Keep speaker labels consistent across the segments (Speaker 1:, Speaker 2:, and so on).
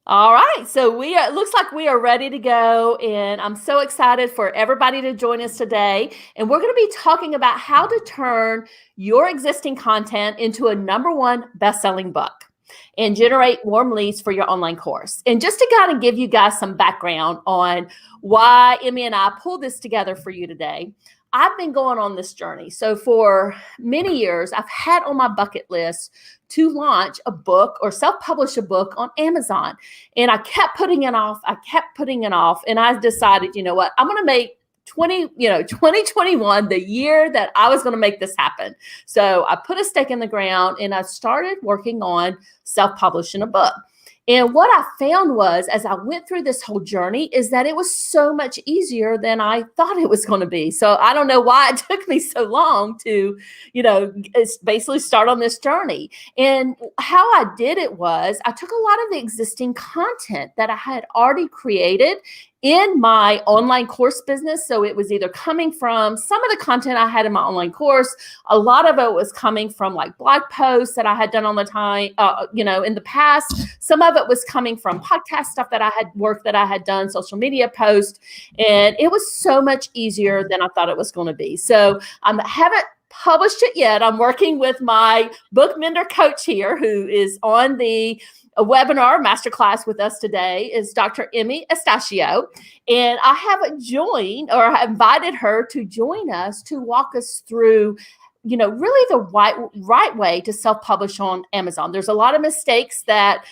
Speaker 1: All right, so it looks like we are ready to go, and I'm so excited for everybody to join us today. And we're going to be talking about how to turn your existing content into a #1 best-selling book and generate warm leads for your online course. And just to kind of give you guys some background on why Emmy and I pulled this together for you today, I've been going on this journey. So for many years, I've had on my bucket list to launch a book or self-publish a book on Amazon. And I kept putting it off. I kept putting it off. And I decided, you know what, I'm going to make 2021 the year that I was going to make this happen. So I put a stake in the ground and I started working on self-publishing a book. And what I found was, as I went through this whole journey, is that it was so much easier than I thought it was going to be. So I don't know why it took me so long to, basically start on this journey. And how I did it was I took a lot of the existing content that I had already created in my online course business. So it was either coming from some of the content I had in my online course. A lot of it was coming from like blog posts that I had done on the time, in the past. Some of it was coming from podcast stuff that I had done, social media posts. And it was so much easier than I thought it was going to be. So I haven't published it yet. I'm working with my book mentor coach here, who is on the a webinar masterclass with us today, is Dr. Emee Estacio. And I have joined, or I invited her to join us to walk us through really the right way to self-publish on Amazon. There's a lot of mistakes that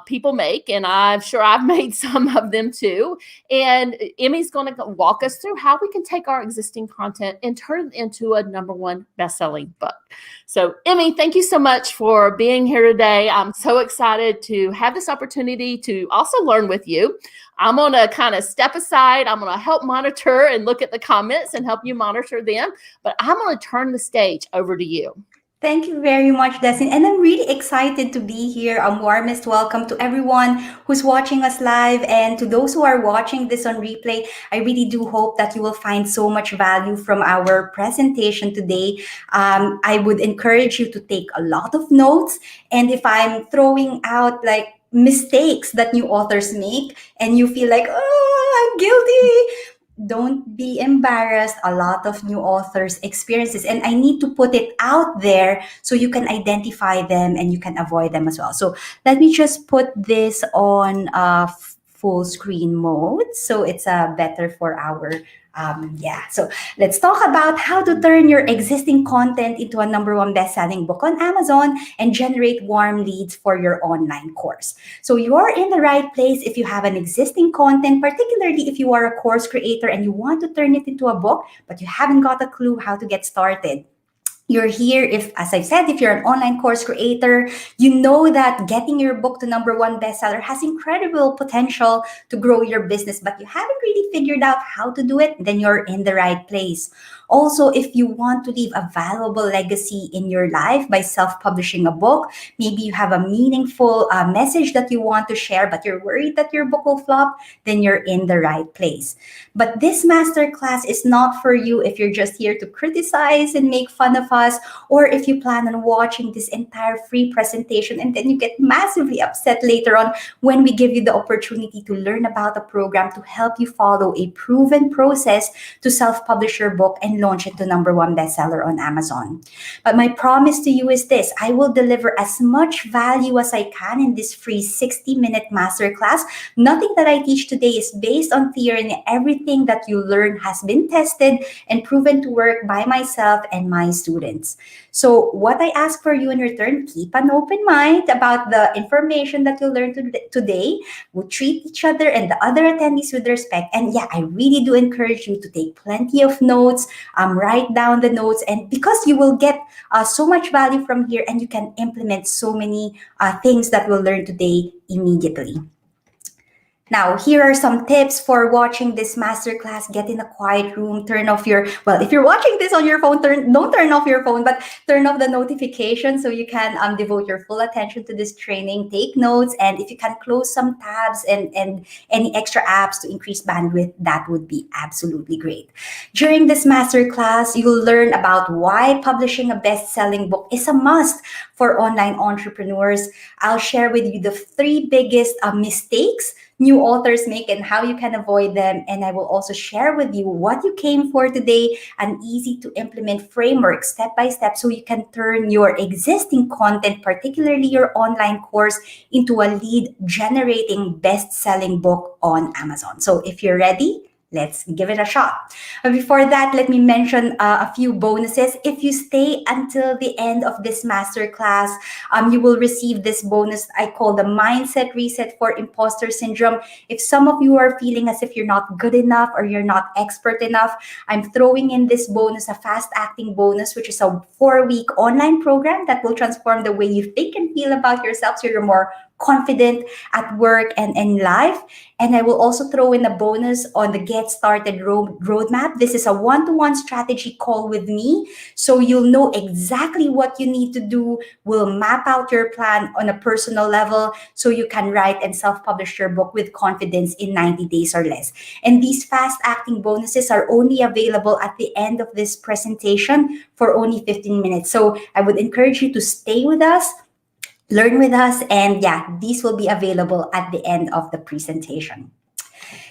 Speaker 1: people make, and I'm sure I've made some of them too. And Emmy's going to walk us through how we can take our existing content and turn it into a #1 best-selling book. So, Emee, thank you so much for being here today. I'm so excited to have this opportunity to also learn with you. I'm going to kind of step aside. I'm going to help monitor and look at the comments and help you monitor them. But I'm going to turn the stage over to you.
Speaker 2: Thank you very much, Destini. And I'm really excited to be here. Warmest welcome to everyone who's watching us live. And to those who are watching this on replay, I really do hope that you will find so much value from our presentation today. I would encourage you to take a lot of notes. And if I'm throwing out like mistakes that new authors make and you feel like, oh, I'm guilty, don't be embarrassed. A lot of new authors experience this, and I need to put it out there so you can identify them and you can avoid them as well. So let me just put this on full screen mode so it's better for our so let's talk about how to turn your existing content into a #1 best-selling book on Amazon and generate warm leads for your online course. So you're in the right place if you have an existing content, particularly if you are a course creator and you want to turn it into a book, but you haven't got a clue how to get started. You're here if, as I've said, if you're an online course creator, you know that getting your book to #1 bestseller has incredible potential to grow your business, but you haven't really figured out how to do it, then you're in the right place. Also, if you want to leave a valuable legacy in your life by self-publishing a book, maybe you have a meaningful message that you want to share, but you're worried that your book will flop, then you're in the right place. But this masterclass is not for you if you're just here to criticize and make fun of us, or if you plan on watching this entire free presentation and then you get massively upset later on when we give you the opportunity to learn about a program to help you follow a proven process to self-publish your book and launch it to #1 bestseller on Amazon. But my promise to you is this: I will deliver as much value as I can in this free 60-minute masterclass. Nothing that I teach today is based on theory, and everything that you learn has been tested and proven to work by myself and my students. So what I ask for you in return, keep an open mind about the information that you learned today. We'll treat each other and the other attendees with respect. And yeah, I really do encourage you to take plenty of notes, write down the notes, and because you will get so much value from here and you can implement so many things that we'll learn today immediately. Now, here are some tips for watching this masterclass. Get in a quiet room, turn off your, well, if you're watching this on your phone, don't turn off your phone, but turn off the notification so you can devote your full attention to this training. Take notes, and if you can close some tabs and any extra apps to increase bandwidth, that would be absolutely great. During this masterclass, you'll learn about why publishing a best-selling book is a must for online entrepreneurs. I'll share with you the three biggest mistakes new authors make and how you can avoid them. And I will also share with you what you came for today, an easy to implement framework step by step so you can turn your existing content, particularly your online course, into a lead generating best selling book on Amazon. So if you're ready, let's give it a shot. But before that, let me mention a few bonuses. If you stay until the end of this masterclass, you will receive this bonus I call the Mindset Reset for Imposter Syndrome. If some of you are feeling as if you're not good enough or you're not expert enough, I'm throwing in this bonus, a fast acting bonus, which is a 4-week online program that will transform the way you think and feel about yourself so you're more confident at work and in life. And I will also throw in a bonus on the Get Started roadmap. This is a one-to-one strategy call with me. So you'll know exactly what you need to do. We'll map out your plan on a personal level so you can write and self-publish your book with confidence in 90 days or less. And these fast-acting bonuses are only available at the end of this presentation for only 15 minutes. So I would encourage you to stay with us, learn with us, and yeah, these will be available at the end of the presentation.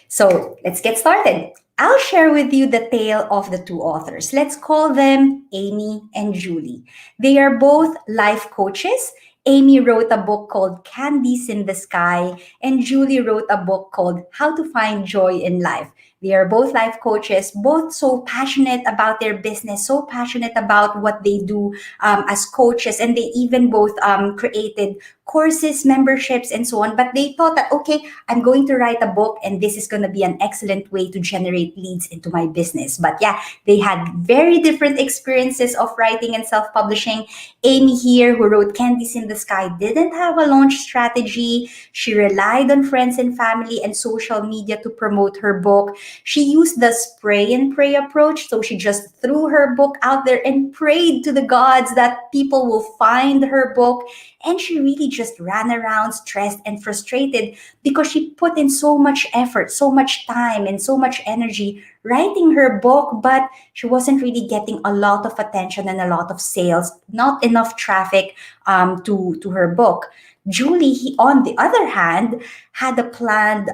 Speaker 2: So let's get started. I'll share with you the tale of the two authors. Let's call them Emee and Julie. They are both life coaches. Emee wrote a book called Candies in the Sky, and Julie wrote a book called How to Find Joy in Life. They are both life coaches, both so passionate about their business, so passionate about what they do as coaches, and they even both created courses, memberships, and so on. But they thought that, okay, I'm going to write a book, and this is going to be an excellent way to generate leads into my business. But yeah, they had very different experiences of writing and self-publishing. Emee here, who wrote Candies in the Sky, didn't have a launch strategy. She relied on friends and family and social media to promote her book. She used the spray and pray approach. So she just threw her book out there and prayed to the gods that people will find her book. And she really just ran around stressed and frustrated because she put in so much effort, so much time, and so much energy writing her book, but she wasn't really getting a lot of attention and a lot of sales, not enough traffic to her book. Julie, on the other hand, had a planned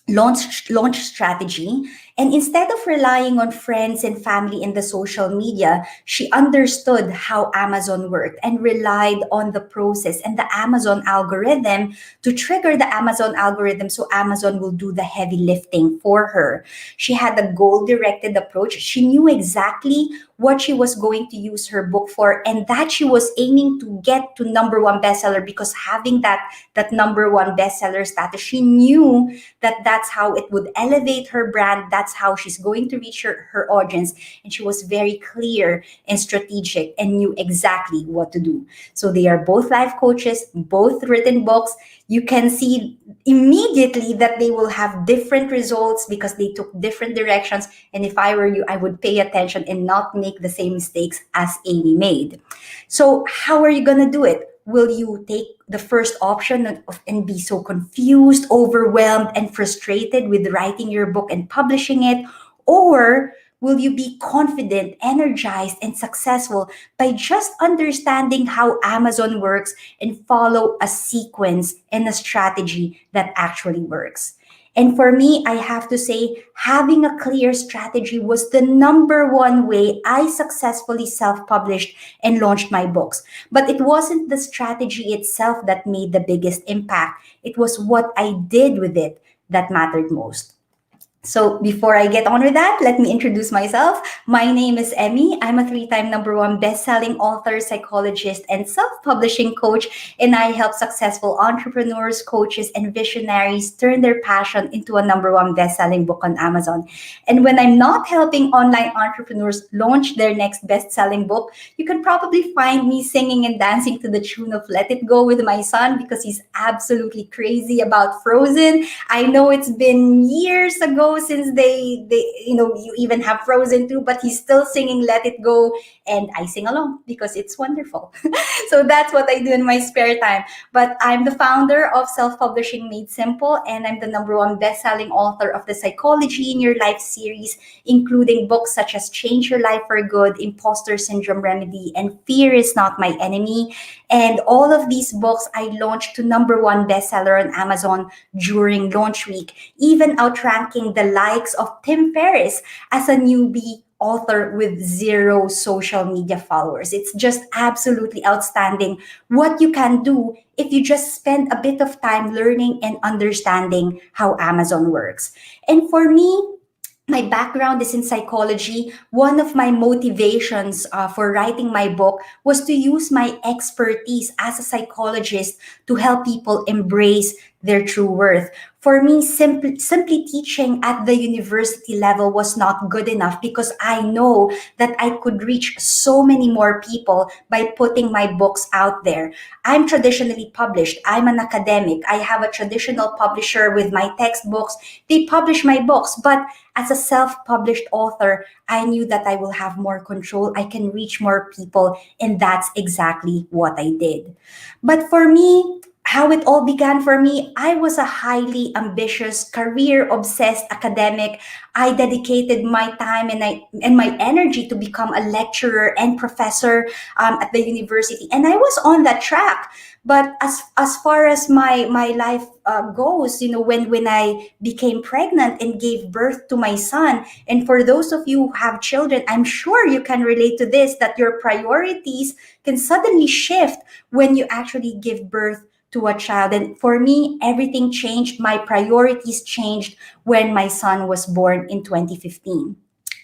Speaker 2: launch strategy. And instead of relying on friends and family in the social media, she understood how Amazon worked and relied on the process and the Amazon algorithm to trigger the Amazon algorithm so Amazon will do the heavy lifting for her. She had a goal-directed approach. She knew exactly what she was going to use her book for, and that she was aiming to get to #1 bestseller, because having that #1 bestseller status, she knew that that's how it would elevate her brand. That's how she's going to reach her audience. And she was very clear and strategic and knew exactly what to do. So they are both life coaches, both written books. You can see immediately that they will have different results because they took different directions. And if I were you, I would pay attention and not make the same mistakes as Emee made. So how are you going to do it? Will you take the first option and be so confused, overwhelmed, and frustrated with writing your book and publishing it? Or will you be confident, energized, and successful by just understanding how Amazon works and follow a sequence and a strategy that actually works? And for me, I have to say, having a clear strategy was the #1 way I successfully self-published and launched my books. But it wasn't the strategy itself that made the biggest impact. It was what I did with it that mattered most. So before I get on with that, let me introduce myself. My name is Emee. I'm a three-time number one best-selling author, psychologist, and self-publishing coach. And I help successful entrepreneurs, coaches, and visionaries turn their passion into a number one best-selling book on Amazon. And when I'm not helping online entrepreneurs launch their next best-selling book, you can probably find me singing and dancing to the tune of Let It Go with my son because he's absolutely crazy about Frozen. I know it's been years ago since they you even have Frozen too, but he's still singing Let It Go, and I sing along because it's wonderful. So that's what I do in my spare time. But I'm the founder of Self Publishing Made Simple, and I'm the number one best-selling author of the Psychology in Your Life series, including books such as Change Your Life for Good, Imposter Syndrome Remedy, and Fear is Not My Enemy. And all of these books I launched to number one bestseller on Amazon during launch week, even outranking the likes of Tim Ferriss as a newbie author with zero social media followers. It's just absolutely outstanding what you can do if you just spend a bit of time learning and understanding how Amazon works. And for me, my background is in psychology. One of my motivations for writing my book was to use my expertise as a psychologist to help people embrace their true worth. For me, simply teaching at the university level was not good enough because I know that I could reach so many more people by putting my books out there. I'm traditionally published. I'm an academic. I have a traditional publisher with my textbooks. They publish my books, but as a self-published author, I knew that I will have more control. I can reach more people, and that's exactly what I did. But for me, how it all began for me, I was a highly ambitious, career-obsessed academic. I dedicated my time and my energy to become a lecturer and professor at the university, and I was on that track. But as far as my life goes, when I became pregnant and gave birth to my son, and for those of you who have children, I'm sure you can relate to this, that your priorities can suddenly shift when you actually give birth to a child. And for me, everything changed. My priorities changed when my son was born in 2015.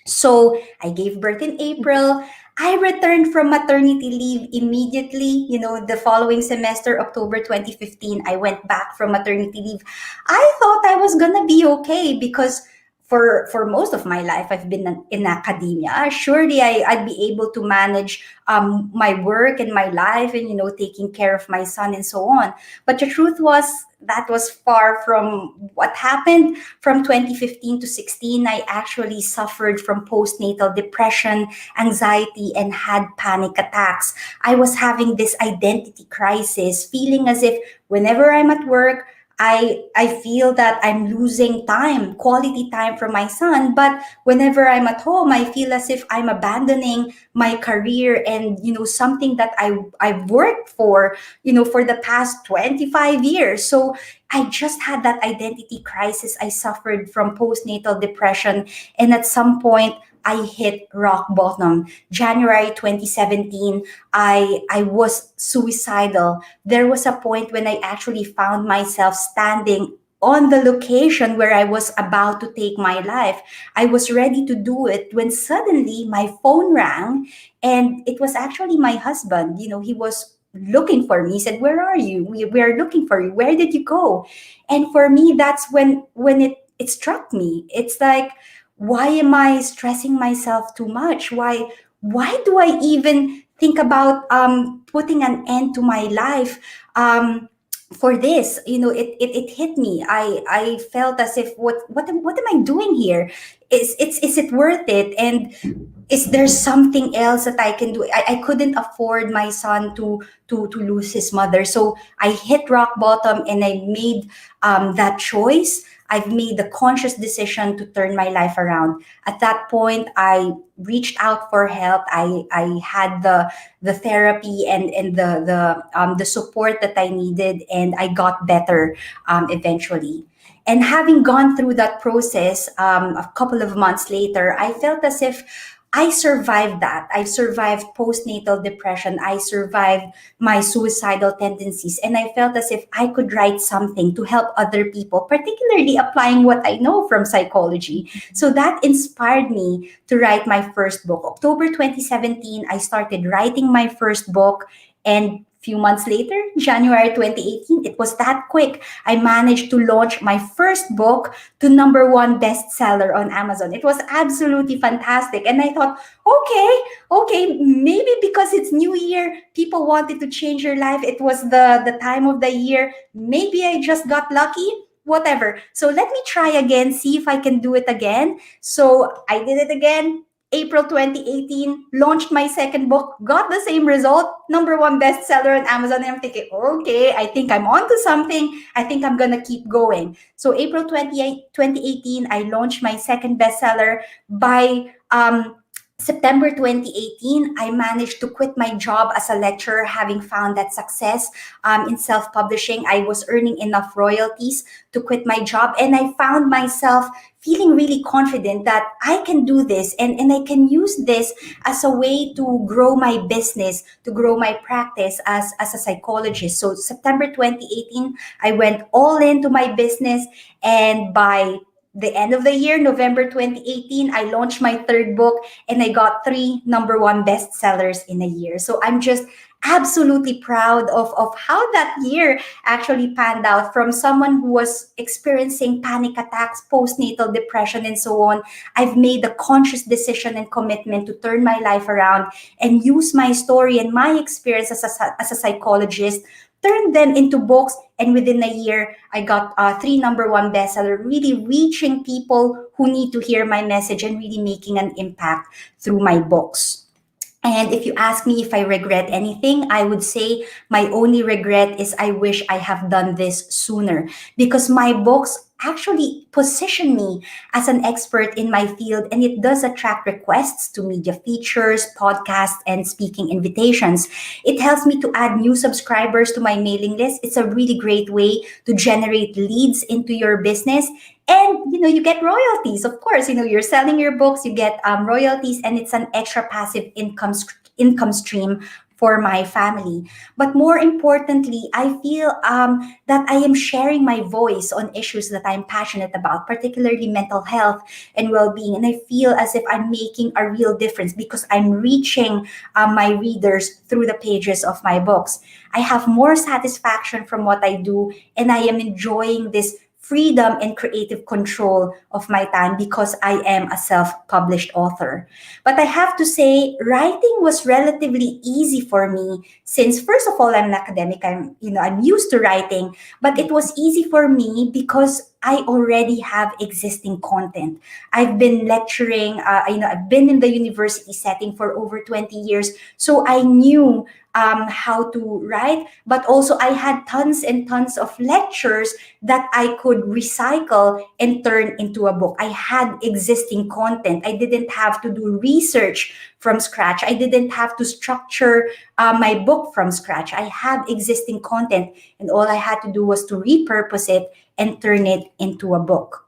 Speaker 2: So I gave birth in April. I returned from maternity leave immediately. The following semester, October 2015, I went back from maternity leave. I thought I was gonna be okay because for most of my life, I've been in academia. Surely I'd be able to manage my work and my life and, taking care of my son and so on. But the truth was, that was far from what happened. From 2015 to 16, I actually suffered from postnatal depression, anxiety, and had panic attacks. I was having this identity crisis, feeling as if whenever I'm at work, I feel that I'm losing time, quality time from my son. But whenever I'm at home, I feel as if I'm abandoning my career and, something that I've worked for the past 25 years. So I just had that identity crisis. I suffered from postnatal depression. And at some point, I hit rock bottom. January 2017, I was suicidal. There was a point when I actually found myself standing on the location where I was about to take my life. I was ready to do it when suddenly my phone rang, and it was actually my husband. He was looking for me. He said, "Where are you? We are looking for you. Where did you go?" And for me, that's when it struck me. It's like, why am I stressing myself too much? Why do I even think about putting an end to my life for this? It hit me. I felt as if what am I doing here? Is it worth it? And is there something else that I can do? I couldn't afford my son to lose his mother. So I hit rock bottom, and I made that choice. I've made the conscious decision to turn my life around. At that point, I reached out for help. I had the therapy and the support that I needed, and I got better eventually. And having gone through that process, a couple of months later, I felt as if I survived that. I survived postnatal depression. I survived my suicidal tendencies. And I felt as if I could write something to help other people, particularly applying what I know from psychology. So that inspired me to write my first book. October 2017, I started writing my first book. And few months later, January 2018, it was that quick. I managed to launch my first book to number one bestseller on Amazon. It was absolutely fantastic. And I thought, okay, maybe because it's New Year, people wanted to change their life. It was the time of the year. Maybe I just got lucky. Whatever. So let me try again, see if I can do it again. So I did it again. April 2018, launched my second book, got the same result, number one bestseller on Amazon. And I'm thinking, okay, I think I'm onto something. I think I'm going to keep going. So April 2018, I launched my second bestseller. By September 2018, I managed to quit my job as a lecturer, having found that success in self-publishing. I was earning enough royalties to quit my job, and I found myself feeling really confident that I can do this, and I can use this as a way to grow my business, to grow my practice as a psychologist. So September 2018, I went all into my business, and by the end of the year, November 2018, I launched my third book, and I got 3 number one bestsellers in a year. So I'm just absolutely proud of how that year actually panned out. From someone who was experiencing panic attacks, postnatal depression, and so on, I've made a conscious decision and commitment to turn my life around and use my story and my experience as a psychologist, turn them into books, and within a year, I got 3 number one bestseller, really reaching people who need to hear my message and really making an impact through my books. And if you ask me if I regret anything, I would say my only regret is I wish I have done this sooner, because my books actually position me as an expert in my field, and it does attract requests to media features, podcasts, and speaking invitations. It helps me to add new subscribers to my mailing list. It's a really great way to generate leads into your business. And you get royalties. Of course, you're selling your books, you get royalties, and it's an extra passive income stream for my family. But more importantly, I feel that I am sharing my voice on issues that I'm passionate about, particularly mental health and well-being. And I feel as if I'm making a real difference because I'm reaching my readers through the pages of my books. I have more satisfaction from what I do, and I am enjoying this freedom and creative control of my time because I am a self-published author. But I have to say, writing was relatively easy for me since, first of all, I'm an academic. I'm used to writing, but it was easy for me because I already have existing content. I've been lecturing, I've been in the university setting for over 20 years. So I knew how to write, but also I had tons and tons of lectures that I could recycle and turn into a book. I had existing content. I didn't have to do research from scratch. I didn't have to structure my book from scratch. I have existing content, and all I had to do was to repurpose it and turn it into a book.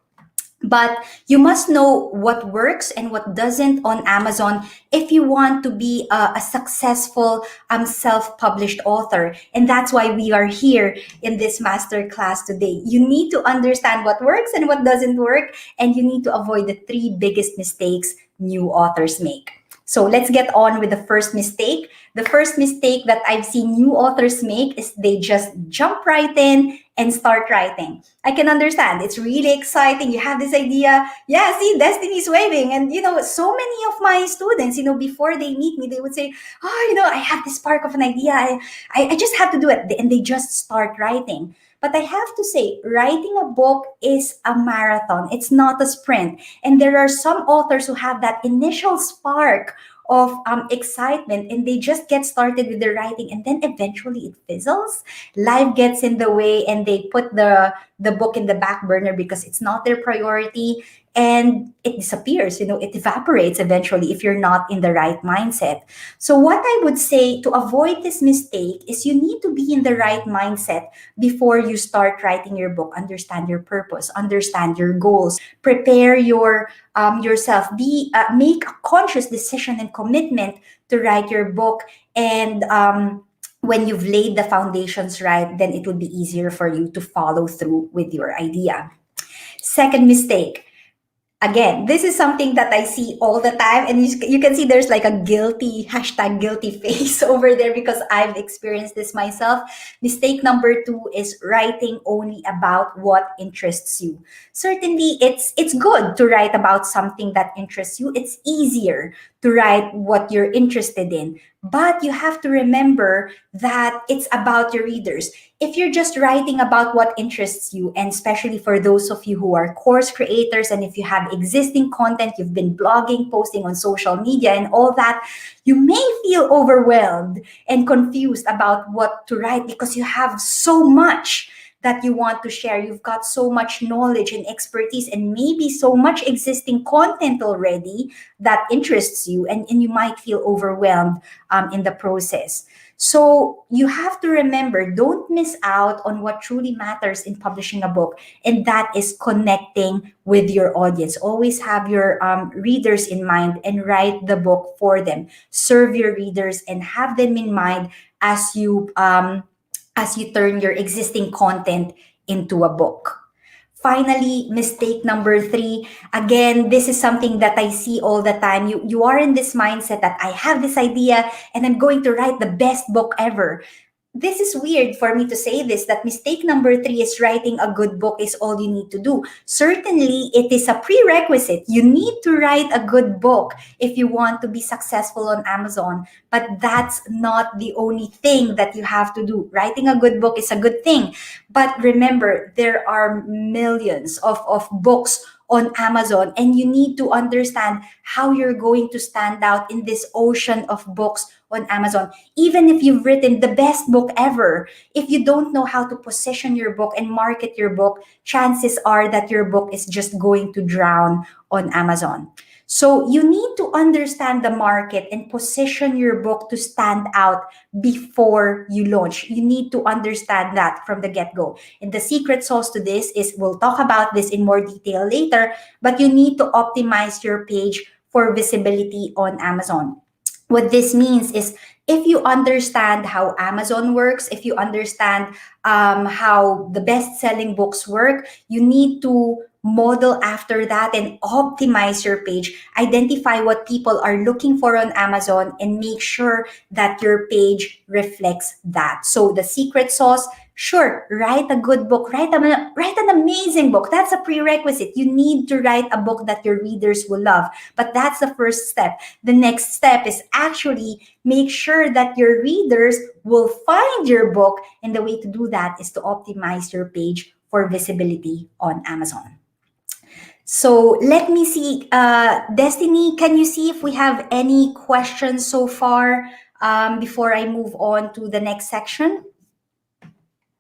Speaker 2: But you must know what works and what doesn't on Amazon if you want to be a successful self-published author. And that's why we are here in this masterclass today. You need to understand what works and what doesn't work, and you need to avoid the 3 biggest mistakes new authors make. So let's get on with the first mistake. The first mistake that I've seen new authors make is they just jump right in and start writing. I can understand. It's really exciting. You have this idea. Yeah, see, Destiny's waving. And, so many of my students, before they meet me, they would say, I have this spark of an idea. I just have to do it. And they just start writing. But I have to say, writing a book is a marathon. It's not a sprint. And there are some authors who have that initial spark of excitement, and they just get started with their writing, and then eventually it fizzles. Life gets in the way, and they put the book in the back burner because it's not their priority. and it disappears. It evaporates eventually if you're not in the right mindset. So what I would say to avoid this mistake is you need to be in the right mindset before you start writing your book. Understand your purpose, understand your goals, prepare yourself, be make a conscious decision and commitment to write your book. And when you've laid the foundations right, then it would be easier for you to follow through with your idea. Second mistake. Again, this is something that I see all the time, and you can see there's like a guilty hashtag guilty face over there because I've experienced this myself. Mistake number two is writing only about what interests you. Certainly, it's good to write about something that interests you. It's easier to write what you're interested in, but you have to remember that it's about your readers. If you're just writing about what interests you, and especially for those of you who are course creators, and if you have existing content, you've been blogging, posting on social media, and all that, you may feel overwhelmed and confused about what to write because you have so much that you want to share. You've got so much knowledge and expertise, and maybe so much existing content already that interests you, and you might feel overwhelmed in the process. So you have to remember, don't miss out on what truly matters in publishing a book, and that is connecting with your audience. Always have your readers in mind and write the book for them. Serve your readers and have them in mind as you turn your existing content into a book. Finally, mistake number three. Again, this is something that I see all the time. You are in this mindset that I have this idea and I'm going to write the best book ever. This is weird for me to say this, that mistake number three is writing a good book is all you need to do. Certainly, it is a prerequisite. You need to write a good book if you want to be successful on Amazon. But that's not the only thing that you have to do. Writing a good book is a good thing. But remember, there are millions of books on Amazon, and you need to understand how you're going to stand out in this ocean of books on Amazon. Even if you've written the best book ever, if you don't know how to position your book and market your book, chances are that your book is just going to drown on Amazon. So you need to understand the market and position your book to stand out before you launch. You need to understand that from the get-go. And the secret sauce to this is, we'll talk about this in more detail later, but you need to optimize your page for visibility on Amazon. What this means is, if you understand how Amazon works, if you understand how the best-selling books work, you need to model after that and optimize your page. Identify what people are looking for on Amazon and make sure that your page reflects that. So the secret sauce, sure, write a good book, write an amazing book. That's a prerequisite. You need to write a book that your readers will love. But that's the first step. The next step is actually make sure that your readers will find your book. And the way to do that is to optimize your page for visibility on Amazon. So let me see, Destiny, can you see if we have any questions so far before I move on to the next section?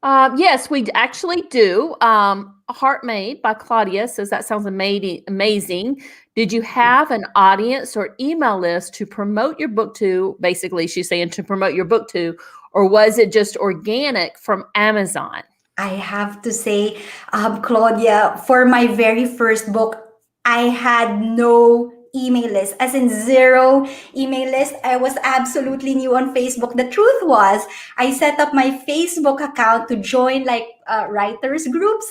Speaker 1: Yes, we actually do. Heart Made by Claudia says that sounds amazing. Did you have an audience or email list to promote your book to? Basically, she's saying to promote your book to, or was it just organic from Amazon?
Speaker 2: I have to say, Claudia, for my very first book, I had no email list, as in zero email list. I was absolutely new on Facebook. The truth was, I set up my Facebook account to join like writers groups.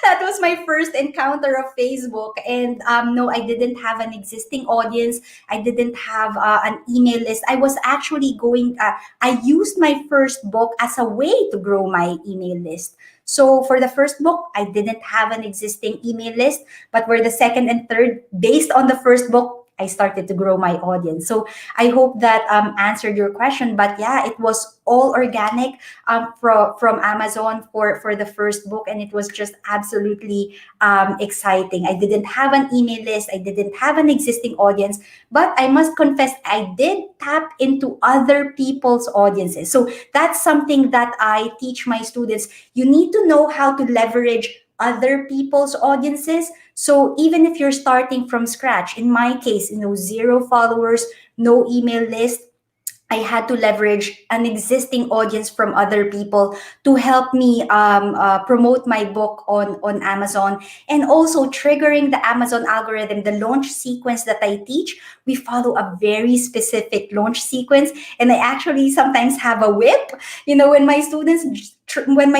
Speaker 2: That was my first encounter of Facebook. And no, I didn't have an existing audience. I didn't have an email list. I was actually I used my first book as a way to grow my email list. So for the first book, I didn't have an existing email list, but for the second and third, based on the first book, I started to grow my audience. So I hope that answered your question. But yeah, it was all organic from Amazon for the first book, and it was just absolutely exciting. I didn't have an email list. I didn't have an existing audience, but I must confess, I did tap into other people's audiences. So that's something that I teach my students. You need to know how to leverage other people's audiences. So even if you're starting from scratch, in my case, 0 followers, no email list, I had to leverage an existing audience from other people to help me promote my book on Amazon, and also triggering the Amazon algorithm, the launch sequence that I teach. We follow a very specific launch sequence, and I actually sometimes have a whip. When my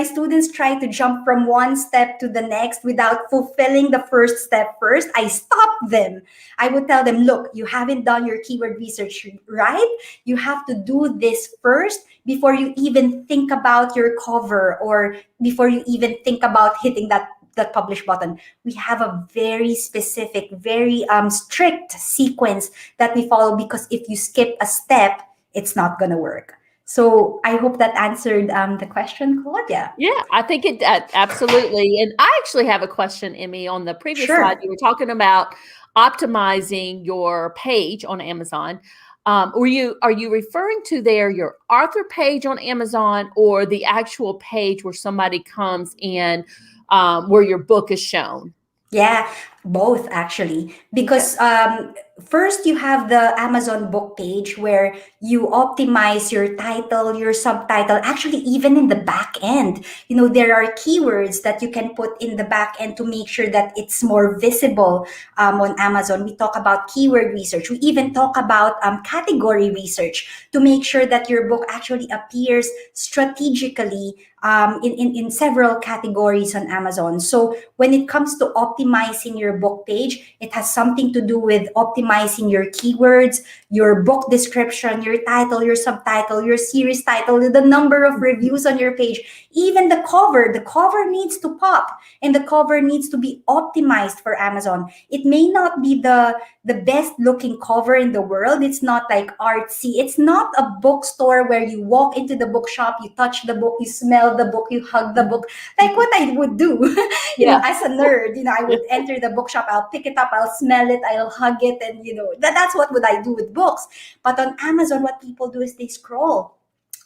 Speaker 2: students try to jump from one step to the next without fulfilling the first step first, I stop them. I would tell them, look, you haven't done your keyword research right. You have to do this first before you even think about your cover, or before you even think about hitting that publish button. We have a very specific, very strict sequence that we follow, because if you skip a step, it's not going to work. So I hope that answered the question, Claudia.
Speaker 1: Yeah, I think it absolutely. And I actually have a question, Emmy. On the previous
Speaker 2: Sure.
Speaker 1: slide, you were talking about optimizing your page on Amazon. Are you referring to your author page on Amazon, or the actual page where somebody comes in, where your book is shown?
Speaker 2: Yeah, both actually. Because first you have the Amazon book page where you optimize your title, your subtitle. Actually, even in the back end, there are keywords that you can put in the back end to make sure that it's more visible on Amazon. We talk about keyword research. We even talk about category research to make sure that your book actually appears strategically in several categories on Amazon. So when it comes to optimizing your book page, it has something to do with optimizing your keywords, your book description, your title, your subtitle, your series title, the number of reviews on your page, even the cover. The cover needs to pop, and the cover needs to be optimized for Amazon. It may not be the best looking cover in the world. It's not like artsy. It's not a bookstore where you walk into the bookshop, you touch the book, you smell the book, you hug the book, like what I would do. As a nerd, I would enter the bookshop, I'll pick it up, I'll smell it, I'll hug it, and that's what would I do with books. But on Amazon, what people do is they scroll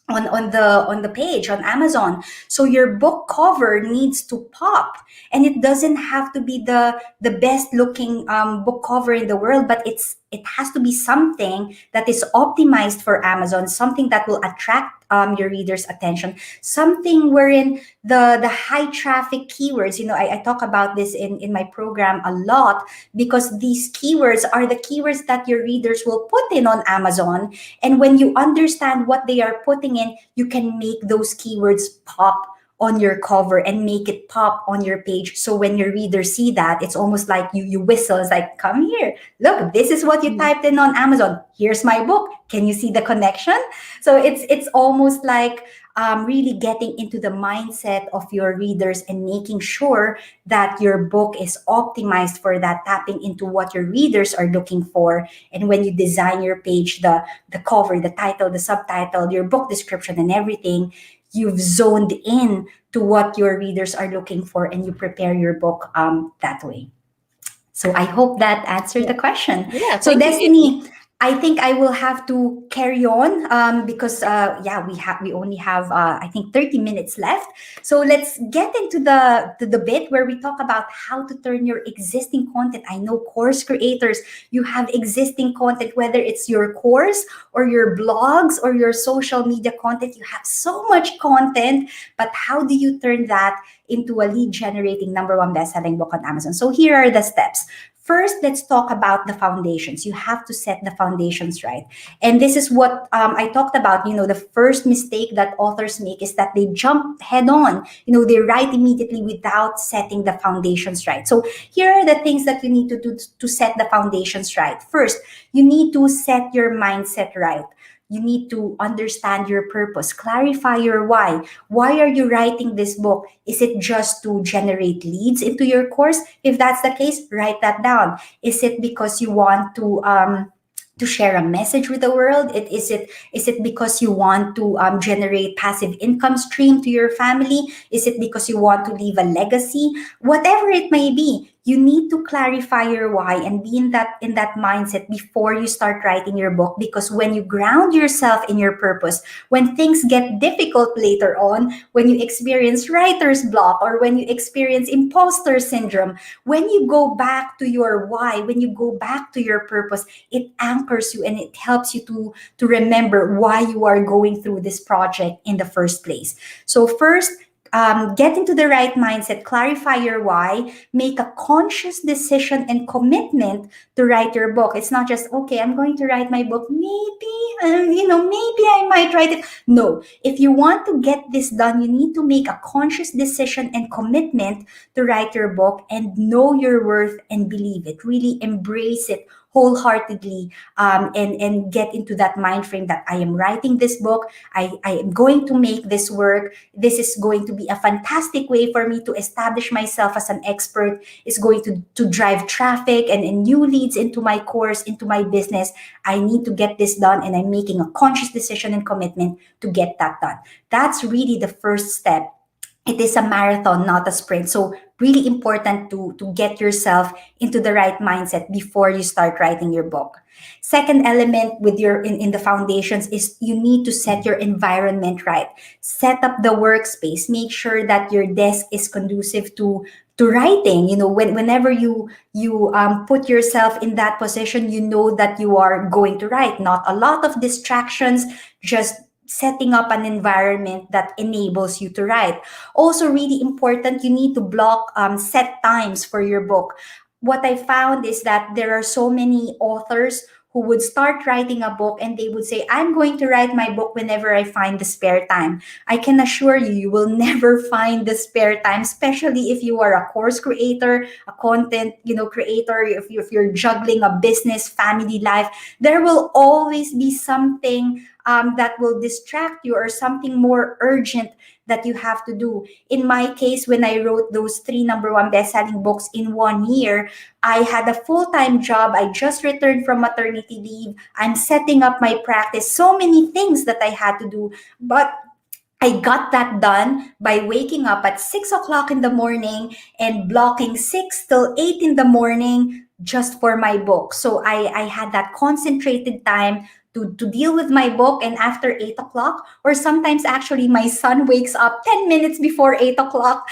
Speaker 2: on the page on Amazon. So your book cover needs to pop, and it doesn't have to be the best looking book cover in the world, but it has to be something that is optimized for Amazon, something that will attract your readers' attention, something wherein the high traffic keywords. I talk about this in my program a lot, because these keywords are the keywords that your readers will put in on Amazon. And when you understand what they are putting in, you can make those keywords pop on your cover and make it pop on your page. So when your readers see that, it's almost like you whistle. It's like, come here, look, this is what you typed in on Amazon. Here's my book. Can you see the connection? So it's almost like really getting into the mindset of your readers and making sure that your book is optimized for that, tapping into what your readers are looking for. And when you design your page, the cover, the title, the subtitle, your book description, and everything, you've zoned in to what your readers are looking for, and you prepare your book that way. So I hope that answered the question.
Speaker 1: Yeah.
Speaker 2: So Destini, I think I will have to carry on because we only have I think 30 minutes left. So let's get into the bit where we talk about how to turn your existing content. I know course creators, you have existing content, whether it's your course or your blogs or your social media content. You have so much content, but how do you turn that into a lead generating #1 best-selling book on Amazon? So here are the steps. First, let's talk about the foundations. You have to set the foundations right. And this is what I talked about. The first mistake that authors make is that they jump head on. They write immediately without setting the foundations right. So here are the things that you need to do to set the foundations right. First, you need to set your mindset right. You need to understand your purpose, clarify your why. Why are you writing this book? Is it just to generate leads into your course? If that's the case, write that down. Is it because you want to share a message with the world? Is it because you want to generate passive income stream to your family? Is it because you want to leave a legacy? Whatever it may be, you need to clarify your why and be in that mindset before you start writing your book, because when you ground yourself in your purpose, when things get difficult later on, when you experience writer's block or when you experience imposter syndrome, when you go back to your why, when you go back to your purpose, it anchors you and it helps you to remember why you are going through this project in the first place. So first, get into the right mindset, clarify your why, make a conscious decision and commitment to write your book. It's not just, okay, I'm going to write my book. Maybe, maybe I might write it. No, if you want to get this done, you need to make a conscious decision and commitment to write your book and know your worth and believe it. Really embrace it wholeheartedly, and get into that mind frame that I am writing this book. I am going to make this work. This is going to be a fantastic way for me to establish myself as an expert. It's going to drive traffic and new leads into my course, into my business. I need to get this done, and I'm making a conscious decision and commitment to get that done. That's really the first step. It is a marathon, not a sprint. So really important to get yourself into the right mindset before you start writing your book. Second element with your in the foundations is you need to set your environment right. Set up the workspace. Make sure that your desk is conducive to writing. Whenever you put yourself in that position, you know that you are going to write. Not a lot of distractions, just setting up an environment that enables you to write. Also, really important, you need to block set times for your book. What I found is that there are so many authors who would start writing a book and they would say, I'm going to write my book whenever I find the spare time. I can assure you, you will never find the spare time, especially if you are a course creator, a content creator, if you're juggling a business, family life. There will always be something that will distract you or something more urgent that you have to do. In my case, when I wrote those 3 number one best-selling books in 1 year, I had a full-time job. I just returned from maternity leave. I'm setting up my practice. So many things that I had to do. But I got that done by waking up at 6 o'clock in the morning and blocking 6 till 8 in the morning just for my book. So I had that concentrated time to deal with my book. And after 8 o'clock, or sometimes actually my son wakes up 10 minutes before 8 o'clock,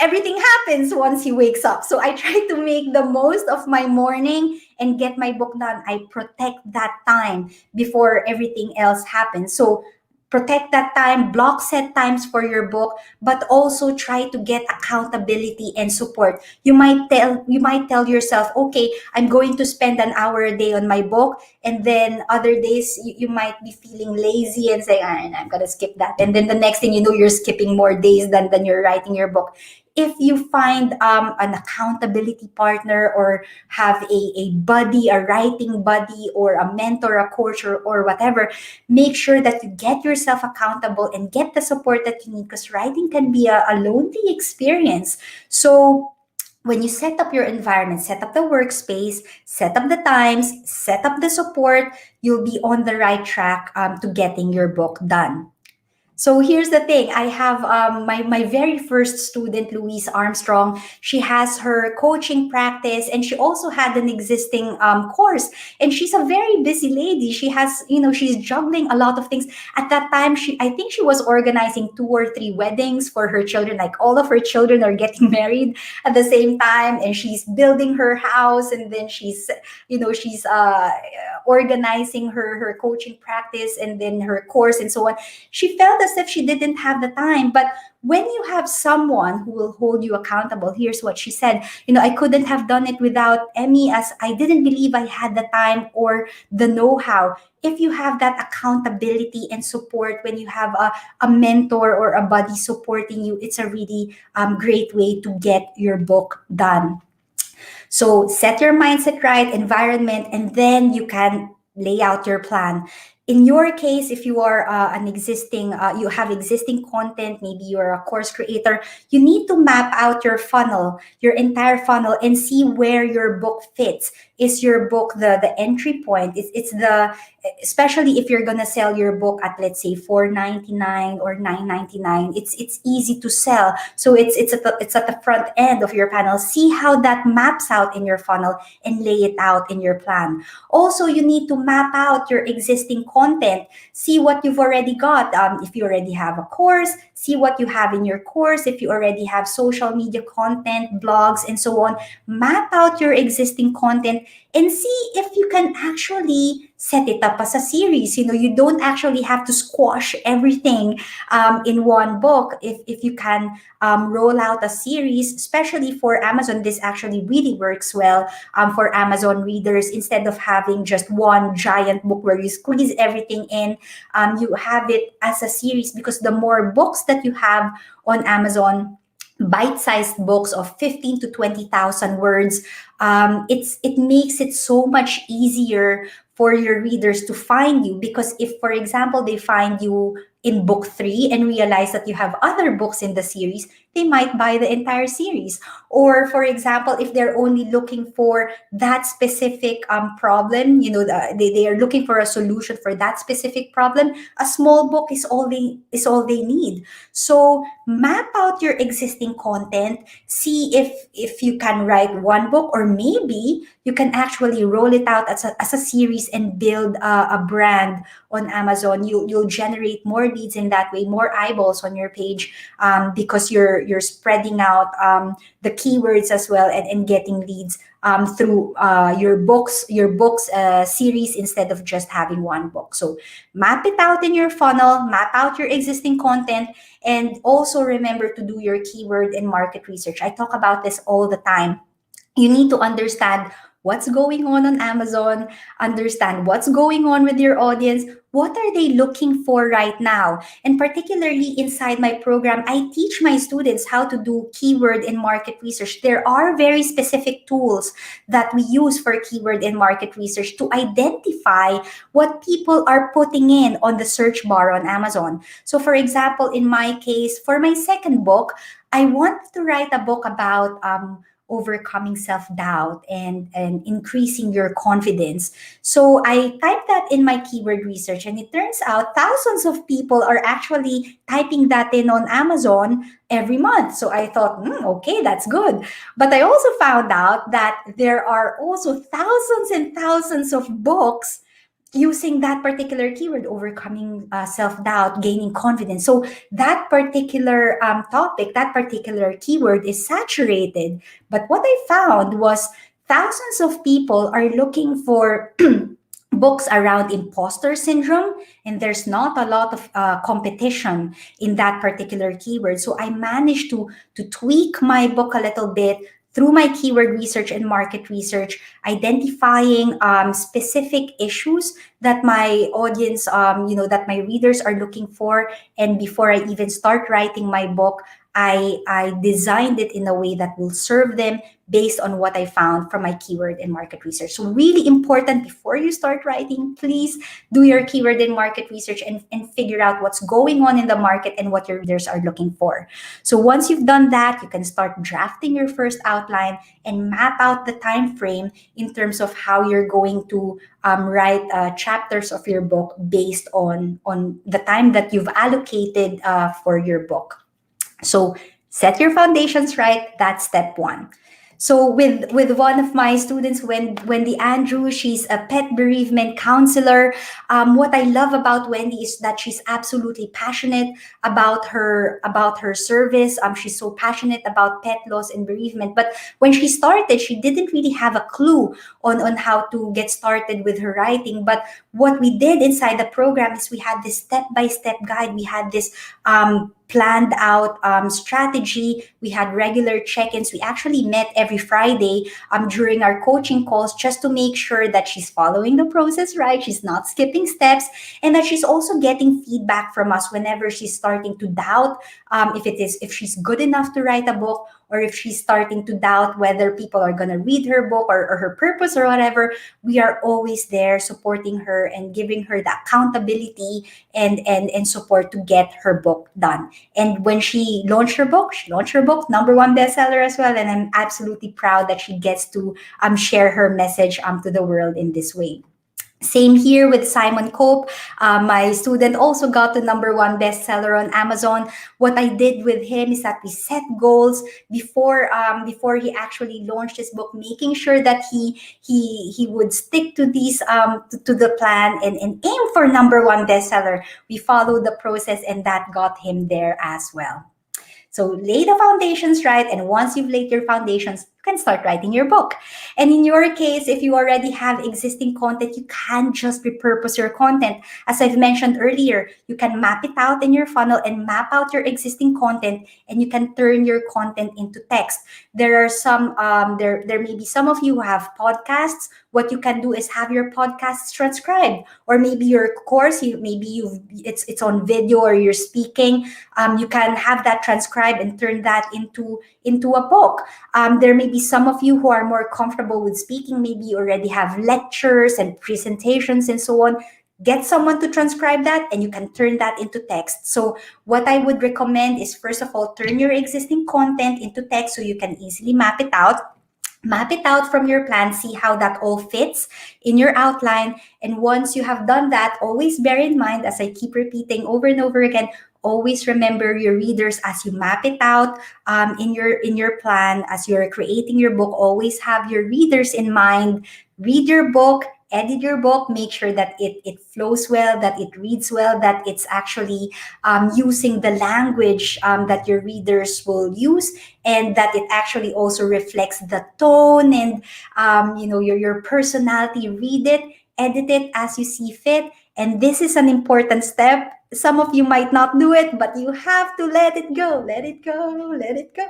Speaker 2: everything happens once he wakes up. So I try to make the most of my morning and get my book done. I protect that time before everything else happens. So protect that time, block set times for your book, but also try to get accountability and support. You might tell yourself, okay, I'm going to spend an hour a day on my book, and then other days you might be feeling lazy and say, I'm gonna skip that. And then the next thing you know, you're skipping more days than you're writing your book. If you find an accountability partner or have a buddy, a writing buddy, or a mentor, a coach, or whatever, make sure that you get yourself accountable and get the support that you need, because writing can be a lonely experience. So when you set up your environment, set up the workspace, set up the times, set up the support, you'll be on the right track to getting your book done. So here's the thing. I have my very first student, Louise Armstrong. She has her coaching practice, and she also had an existing course. And she's a very busy lady. She has, she's juggling a lot of things. At that time, I think she was organizing 2 or 3 weddings for her children. Like all of her children are getting married at the same time, and she's building her house, and then she's organizing her coaching practice, and then her course, and so on. She felt as if she didn't have the time. But when you have someone who will hold you accountable, here's what she said. I couldn't have done it without Emee, as I didn't believe I had the time or the know-how. If you have that accountability and support, when you have a mentor or a buddy supporting you, it's a really great way to get your book done. So set your mindset right, environment, and then you can lay out your plan. In your case, if you are an existing, you have existing content, maybe you're a course creator, you need to map out your funnel, your entire funnel, and see where your book fits. Is your book the entry point? It's the, especially if you're gonna sell your book at, let's say, 4.99 or 9.99, it's easy to sell. So it's at the front end of your panel. See how that maps out in your funnel and lay it out in your plan. Also, you need to map out your existing content. See what you've already got. If you already have a course, see what you have in your course. If you already have social media content, blogs, and so on, map out your existing content and see if you can actually set it up as a series. You don't actually have to squash everything in one book. If you can roll out a series, especially for Amazon, this actually really works well for Amazon readers. Instead of having just one giant book where you squeeze everything in, you have it as a series, because the more books that you have on Amazon, bite-sized books of 15 to 20,000 words, it makes it so much easier for your readers to find you. Because if, for example, they find you in book 3 and realize that you have other books in the series, they might buy the entire series. Or, for example, if they're only looking for that specific problem, they are looking for a solution for that specific problem, a small book is all they need. So map out your existing content, see if you can write one book, or maybe you can actually roll it out as a series and build a brand on Amazon. You'll generate more leads in that way, more eyeballs on your page, because you're spreading out the keywords as well, and getting leads through your books series, instead of just having one book. So map it out in your funnel, map out your existing content, and also remember to do your keyword and market research. I talk about this all the time. You need to understand what's going on Amazon, understand what's going on with your audience, what are they looking for right now. And particularly inside my program, I teach my students how to do keyword and market research. There are very specific tools that we use for keyword and market research to identify what people are putting in on the search bar on Amazon. So for example, in my case, for my second book, I wanted to write a book about overcoming self-doubt and increasing your confidence. So I typed that in my keyword research, and it turns out thousands of people are actually typing that in on Amazon every month. So I thought, okay, that's good. But I also found out that there are also thousands and thousands of books using that particular keyword, overcoming self-doubt, gaining confidence. So that particular topic, that particular keyword is saturated. But what I found was thousands of people are looking for books around imposter syndrome, and there's not a lot of competition in that particular keyword. So I managed to tweak my book a little bit through my keyword research and market research, identifying specific issues that my audience, that my readers are looking for. And before I even start writing my book, I designed it in a way that will serve them based on what I found from my keyword and market research. So really important, before you start writing, please do your keyword and market research and figure out what's going on in the market and what your readers are looking for. So once you've done that, you can start drafting your first outline and map out the time frame in terms of how you're going to write chapters of your book based on the time that you've allocated for your book. So set your foundations right. That's step 1. So with one of my students, Wendy Andrews, she's a pet bereavement counselor. What I love about Wendy is that she's absolutely passionate about her service. She's so passionate about pet loss and bereavement. But when she started, she didn't really have a clue on how to get started with her writing. But what we did inside the program is we had this step-by-step guide. We had this planned out strategy. We had regular check-ins. We actually met every Friday during our coaching calls, just to make sure that she's following the process right, she's not skipping steps, and that she's also getting feedback from us whenever she's starting to doubt if she's good enough to write a book, or if she's starting to doubt whether people are going to read her book, or her purpose or whatever, we are always there supporting her and giving her the accountability and support to get her book done. And when she launched her book, number one bestseller as well. And I'm absolutely proud that she gets to share her message to the world in this way. Same here with Simon Copp. My student also got the number one bestseller on Amazon. What I did with him is that we set goals before he actually launched his book, making sure that he would stick to these to the plan and aim for number one bestseller. We followed the process, and that got him there as well. So lay the foundations right, and once you've laid your foundations, you can start writing your book. And in your case, if you already have existing content, you can just repurpose your content. As I've mentioned earlier, you can map it out in your funnel and map out your existing content, and you can turn your content into text. There are some there may be some of you who have podcasts. What you can do is have your podcasts transcribed, or maybe your course, it's on video or you're speaking. You can have that transcribed and turn that into a book. There may be some of you who are more comfortable with speaking. Maybe you already have lectures and presentations and so on. Get someone to transcribe that, and you can turn that into text. So what I would recommend is, first of all, turn your existing content into text so you can easily map it out. Map it out from your plan, see how that all fits in your outline. And once you have done that, always bear in mind, as I keep repeating over and over again, always remember your readers as you map it out in your plan, as you're creating your book. Always have your readers in mind. Read your book, edit your book, make sure that it flows well, that it reads well, that it's actually using the language that your readers will use, and that it actually also reflects the tone and your personality. Read it, edit it as you see fit. And this is an important step. Some of you might not do it, but you have to let it go, let it go, let it go.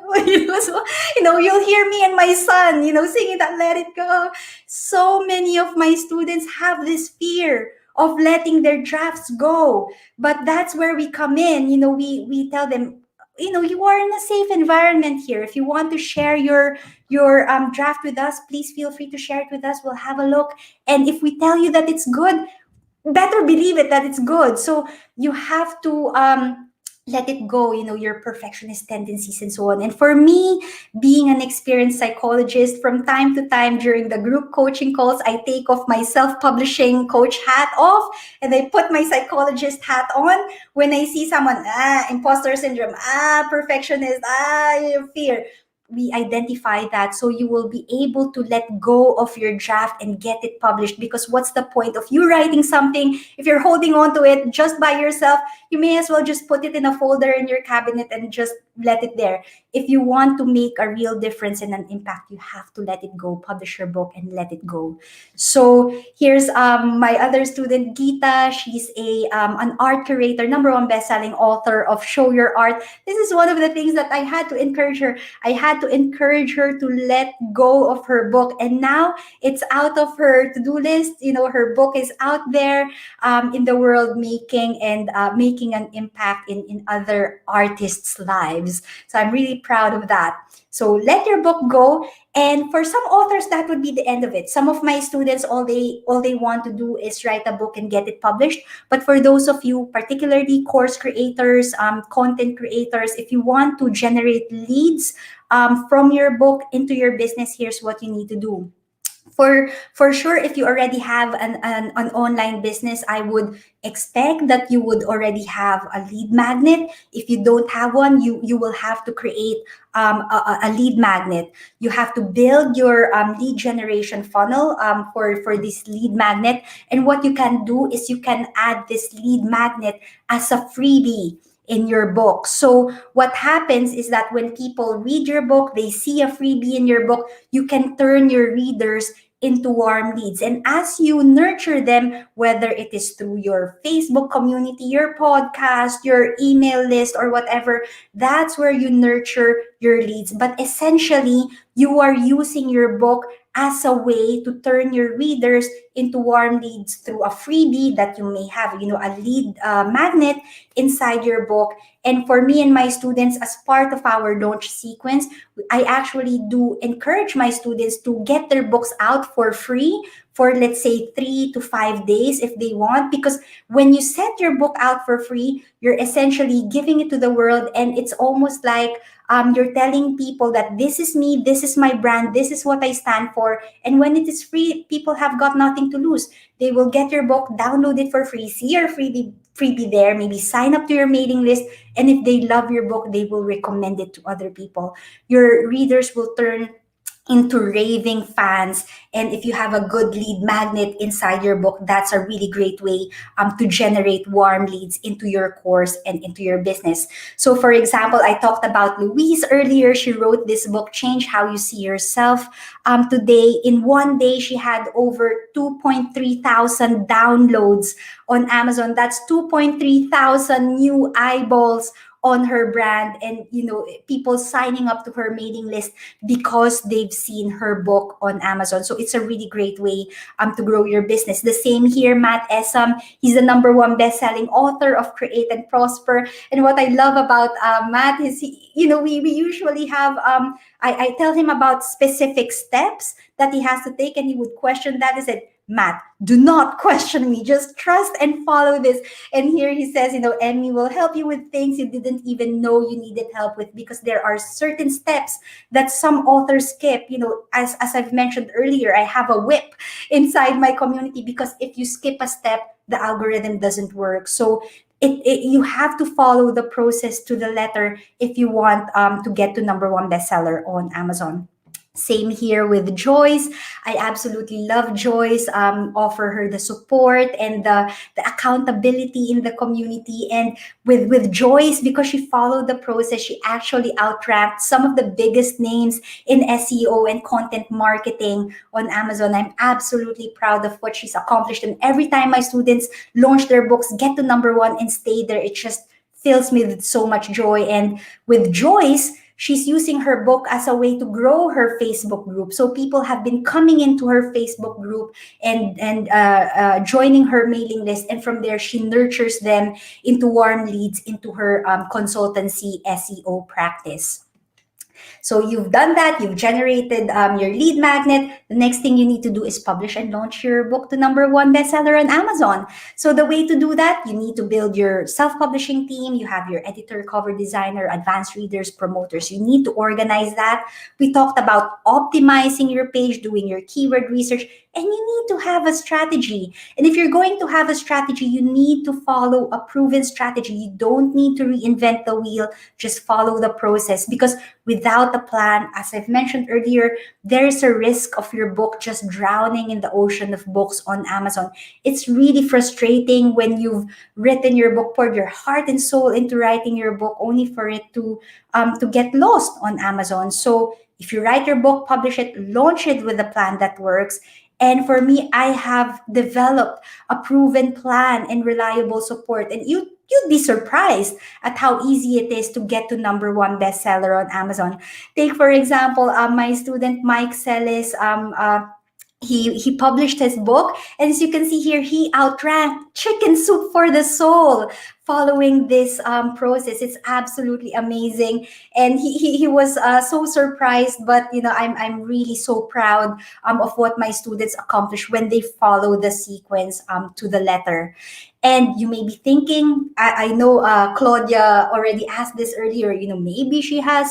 Speaker 2: You'll hear me and my son, singing that "Let It Go." So many of my students have this fear of letting their drafts go, but that's where we come in. We tell them, you are in a safe environment here. If you want to share your draft with us, please feel free to share it with us. We'll have a look, and if we tell you that it's good, better believe it that it's good. So you have to let it go, your perfectionist tendencies and so on. And for me, being an experienced psychologist, from time to time during the group coaching calls, I take off my self-publishing coach hat off and I put my psychologist hat on when I see someone, imposter syndrome, perfectionist, fear. We identify that, so you will be able to let go of your draft and get it published. Because what's the point of you writing something if you're holding on to it just by yourself? You may as well just put it in a folder in your cabinet and just let it there. If you want to make a real difference and an impact, you have to let it go. Publish your book and let it go. So here's my other student, Geeta. She's an art curator, number one best-selling author of Show Your Art. This is one of the things that I had to encourage her. I had to encourage her to let go of her book, and now it's out of her to-do list. Her book is out there in the world, making an impact in other artists' lives. So I'm really proud of that. So let your book go. And for some authors, that would be the end of it. Some of my students, all they want to do is write a book and get it published. But for those of you, particularly course creators, content creators, if you want to generate leads from your book into your business, here's what you need to do. For sure, if you already have an online business, I would expect that you would already have a lead magnet. If you don't have one, you will have to create a lead magnet. You have to build your lead generation funnel for this lead magnet. And what you can do is you can add this lead magnet as a freebie in your book. So what happens is that when people read your book, they see a freebie in your book, you can turn your readers into warm leads. And as you nurture them, whether it is through your Facebook community, your podcast, your email list, or whatever, that's where you nurture your leads. But essentially, you are using your book as a way to turn your readers into warm leads through a freebie that you may have, a lead magnet inside your book. And for me and my students, as part of our launch sequence, I actually do encourage my students to get their books out for free for, let's say, 3 to 5 days if they want, because when you set your book out for free, you're essentially giving it to the world, and it's almost like you're telling people that this is me, this is my brand, this is what I stand for. And when it is free, people have got nothing to lose. They will get your book, download it for free, see your freebie there, maybe sign up to your mailing list, and if they love your book, they will recommend it to other people. Your readers will turn into raving fans. And if you have a good lead magnet inside your book, that's a really great way to generate warm leads into your course and into your business. So for example, I talked about Louise earlier. She wrote this book, Change How You See Yourself. Today, in one day, she had over 2.3 thousand downloads on Amazon. That's 2.3 thousand new eyeballs on her brand, and people signing up to her mailing list because they've seen her book on Amazon. So it's a really great way to grow your business. The same here, Matt Essam. He's the #1 best-selling author of Create and Prosper. And what I love about Matt is we usually have I tell him about specific steps that he has to take, and he would question that. I said, Matt, do not question me. Just trust and follow this. And here he says, Emee will help you with things you didn't even know you needed help with, because there are certain steps that some authors skip. As I've mentioned earlier, I have a whip inside my community, because if you skip a step, the algorithm doesn't work. So you have to follow the process to the letter if you want to get to #1 bestseller on Amazon. Same here with Joyce. I absolutely love Joyce. Offer her the support and the accountability in the community. And with Joyce, because she followed the process, she actually outranked some of the biggest names in SEO and content marketing on Amazon. I'm absolutely proud of what she's accomplished. And every time my students launch their books, get to #1 and stay there, it just fills me with so much joy. And with Joyce, she's using her book as a way to grow her Facebook group. So people have been coming into her Facebook group and joining her mailing list. And from there, she nurtures them into warm leads into her consultancy SEO practice. So you've done that, you've generated your lead magnet. The next thing you need to do is publish and launch your book to #1 bestseller on Amazon. So the way to do that, you need to build your self-publishing team. You have your editor, cover designer, advanced readers, promoters. You need to organize that. We talked about optimizing your page, doing your keyword research, and you need to have a strategy. And if you're going to have a strategy, you need to follow a proven strategy. You don't need to reinvent the wheel. Just follow the process, because without a plan, as I've mentioned earlier, there is a risk of your book just drowning in the ocean of books on Amazon. It's really frustrating when you've written your book, poured your heart and soul into writing your book, only for it to get lost on Amazon. So if you write your book, publish it, launch it with a plan that works. And for me, I have developed a proven plan and reliable support. And you'd be surprised at how easy it is to get to #1 bestseller on Amazon. Take, for example, my student Mike Celis. He published his book, and as you can see here, he outranked Chicken Soup for the Soul following this process. It's absolutely amazing, and he was so surprised. But I'm really so proud of what my students accomplish when they follow the sequence to the letter. And you may be thinking, I know Claudia already asked this earlier. Maybe she has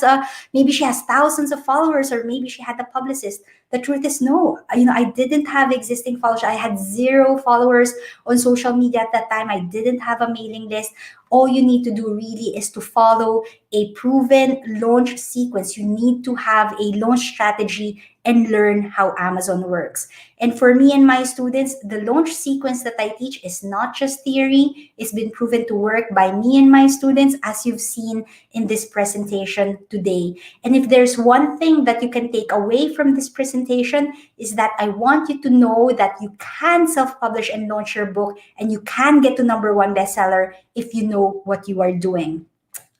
Speaker 2: thousands of followers, or maybe she had a publicist. The truth is, no. I didn't have existing followers. I had 0 followers on social media at that time. I didn't have a mailing list. All you need to do really is to follow a proven launch sequence. You need to have a launch strategy and learn how Amazon works. And for me and my students, the launch sequence that I teach is not just theory. It's been proven to work by me and my students, as you've seen in this presentation today. And if there's one thing that you can take away from this presentation, is that I want you to know that you can self-publish and launch your book, and you can get to #1 bestseller if you know what you are doing.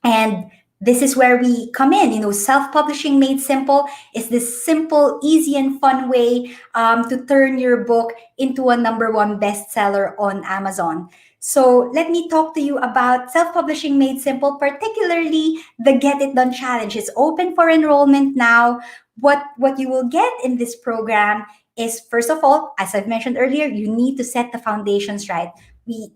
Speaker 2: And This is where we come in. Self-publishing made simple is this simple, easy, and fun way to turn your book into a number one bestseller on Amazon. So let me talk to you about self-publishing made simple, particularly the Get It Done Challenge. It's open for enrollment now. What you will get in this program is, first of all, as I've mentioned earlier, you need to set the foundations right.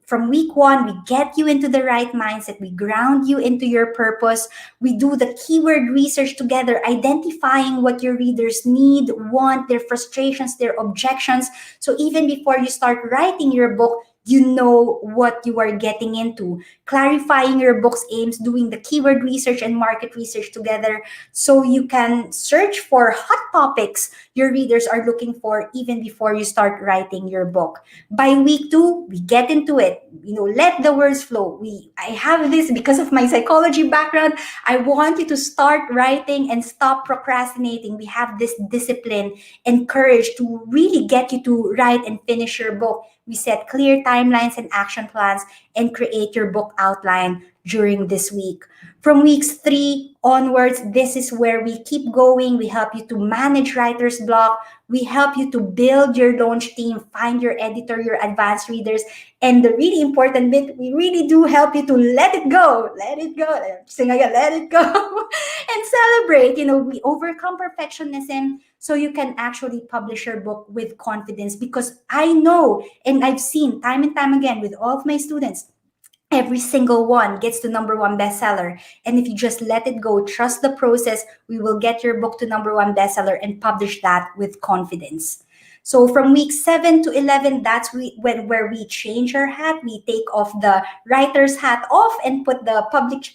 Speaker 2: From week one, we get you into the right mindset. We ground you into your purpose. We do the keyword research together, identifying what your readers need, want, their frustrations, their objections. So even before you start writing your book, you know what you are getting into. Clarifying your book's aims, doing the keyword research and market research together, so you can search for hot topics your readers are looking for even before you start writing your book. By week 2, we get into it. Let the words flow. I have this because of my psychology background. I want you to start writing and stop procrastinating. We have this discipline and courage to really get you to write and finish your book. We set clear timelines and action plans and create your book outline during this week. From weeks 3 onwards, this is where we keep going. We help you to manage writer's block. We help you to build your launch team, find your editor, your advanced readers. And the really important bit, we really do help you to let it go. Let it go. Sing again, let it go. And celebrate. We overcome perfectionism so you can actually publish your book with confidence. Because I know, and I've seen time and time again with all of my students, every single one gets to number one bestseller. And if you just let it go, trust the process, we will get your book to number one bestseller and publish that with confidence. So from week 7 to 11, that's where we change our hat. We take off the writer's hat off and put the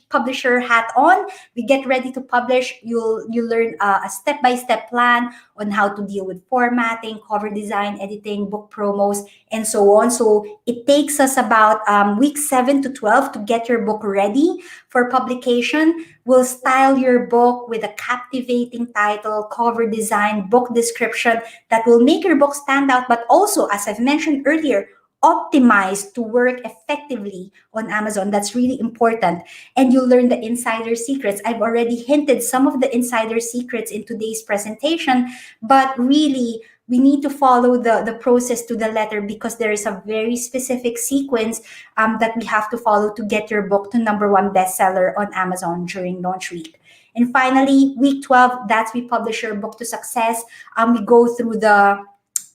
Speaker 2: publisher hat on. We get ready to publish. You'll learn a step-by-step plan on how to deal with formatting, cover design, editing, book promos, and so on. So it takes us about week 7 to 12 to get your book ready for publication. We'll style your book with a captivating title, cover design, book description that will make your book stand out, but also, as I've mentioned earlier, optimized to work effectively on Amazon. That's really important. And you'll learn the insider secrets. I've already hinted some of the insider secrets in today's presentation, but really, we need to follow the process to the letter, because there is a very specific sequence that we have to follow to get your book to number one bestseller on Amazon during launch week. And finally, week 12, that's we publish your book to success. We go through the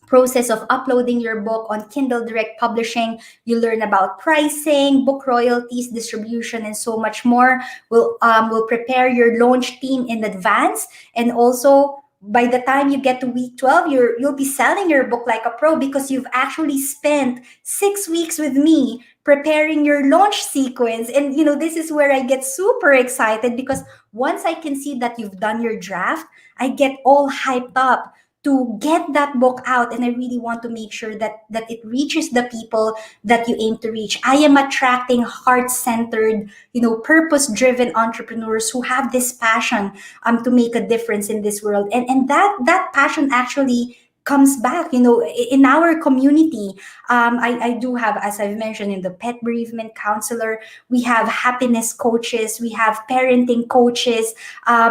Speaker 2: process of uploading your book on Kindle Direct Publishing. You learn about pricing, book royalties, distribution, and so much more. We'll prepare your launch team in advance, and also by the time you get to week 12, you'll be selling your book like a pro, because you've actually spent 6 weeks with me preparing your launch sequence. And this is where I get super excited, because once I can see that you've done your draft, I get all hyped up to get that book out. And I really want to make sure that it reaches the people that you aim to reach. I am attracting heart-centered, purpose-driven entrepreneurs who have this passion to make a difference in this world. And that passion actually comes back, in our community. I do have, as I've mentioned, in the pet bereavement counselor, we have happiness coaches, we have parenting coaches,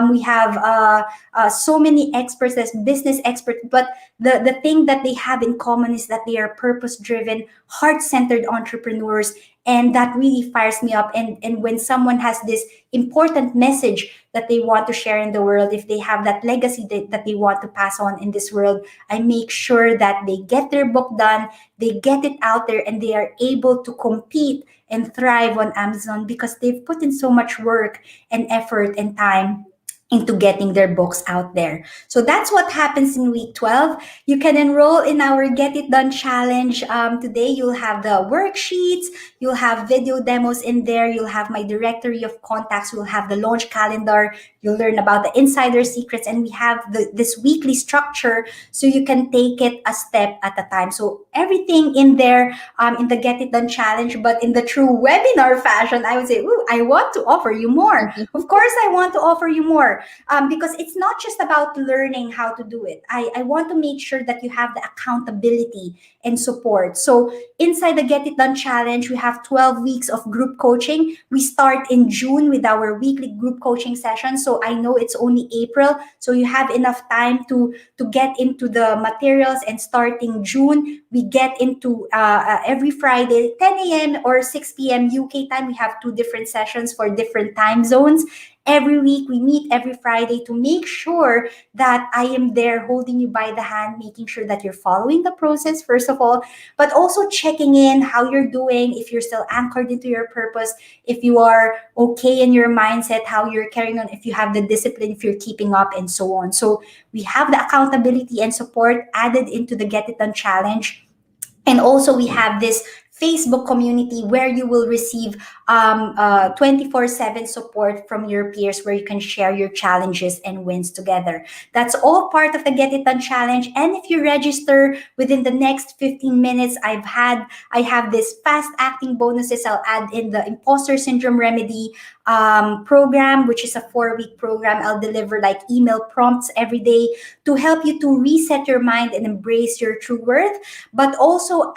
Speaker 2: we have so many experts as business experts. But the thing that they have in common is that they are purpose-driven, heart-centered entrepreneurs. And that really fires me up. And when someone has this important message that they want to share in the world, if they have that legacy that they want to pass on in this world, I make sure that they get their book done, they get it out there, and they are able to compete and thrive on Amazon, because they've put in so much work and effort and time into getting their books out there. So that's what happens in week 12. You can enroll in our Get It Done Challenge. Today, you'll have the worksheets, you'll have video demos in there, you'll have my directory of contacts, you'll have the launch calendar, you'll learn about the insider secrets, and we have this weekly structure so you can take it a step at a time. So everything in there in the Get It Done Challenge, but in the true webinar fashion, I would say, I want to offer you more. Of course, I want to offer you more. more, because it's not just about learning how to do it. I want to make sure that you have the accountability and support. So inside the Get It Done Challenge, we have 12 weeks of group coaching. We start in June with our weekly group coaching session. So I know it's only April, so you have enough time to get into the materials. And starting June, we get into every Friday, 10 a.m. or 6 p.m. UK time. We have two different sessions for different time zones. Every week, we meet every Friday to make sure that I am there holding you by the hand, making sure that you're following the process, first of all, but also checking in how you're doing, if you're still anchored into your purpose, if you are okay in your mindset, how you're carrying on, if you have the discipline, if you're keeping up, and so on. So we have the accountability and support added into the Get It Done Challenge. And also, we have this Facebook community where you will receive 24/7 support from your peers, where you can share your challenges and wins together. That's all part of the Get It Done Challenge. And if you register within the next 15 minutes, I have this fast acting bonuses. I'll add in the imposter syndrome remedy program, which is a 4-week program. I'll deliver like email prompts every day to help you to reset your mind and embrace your true worth. But also,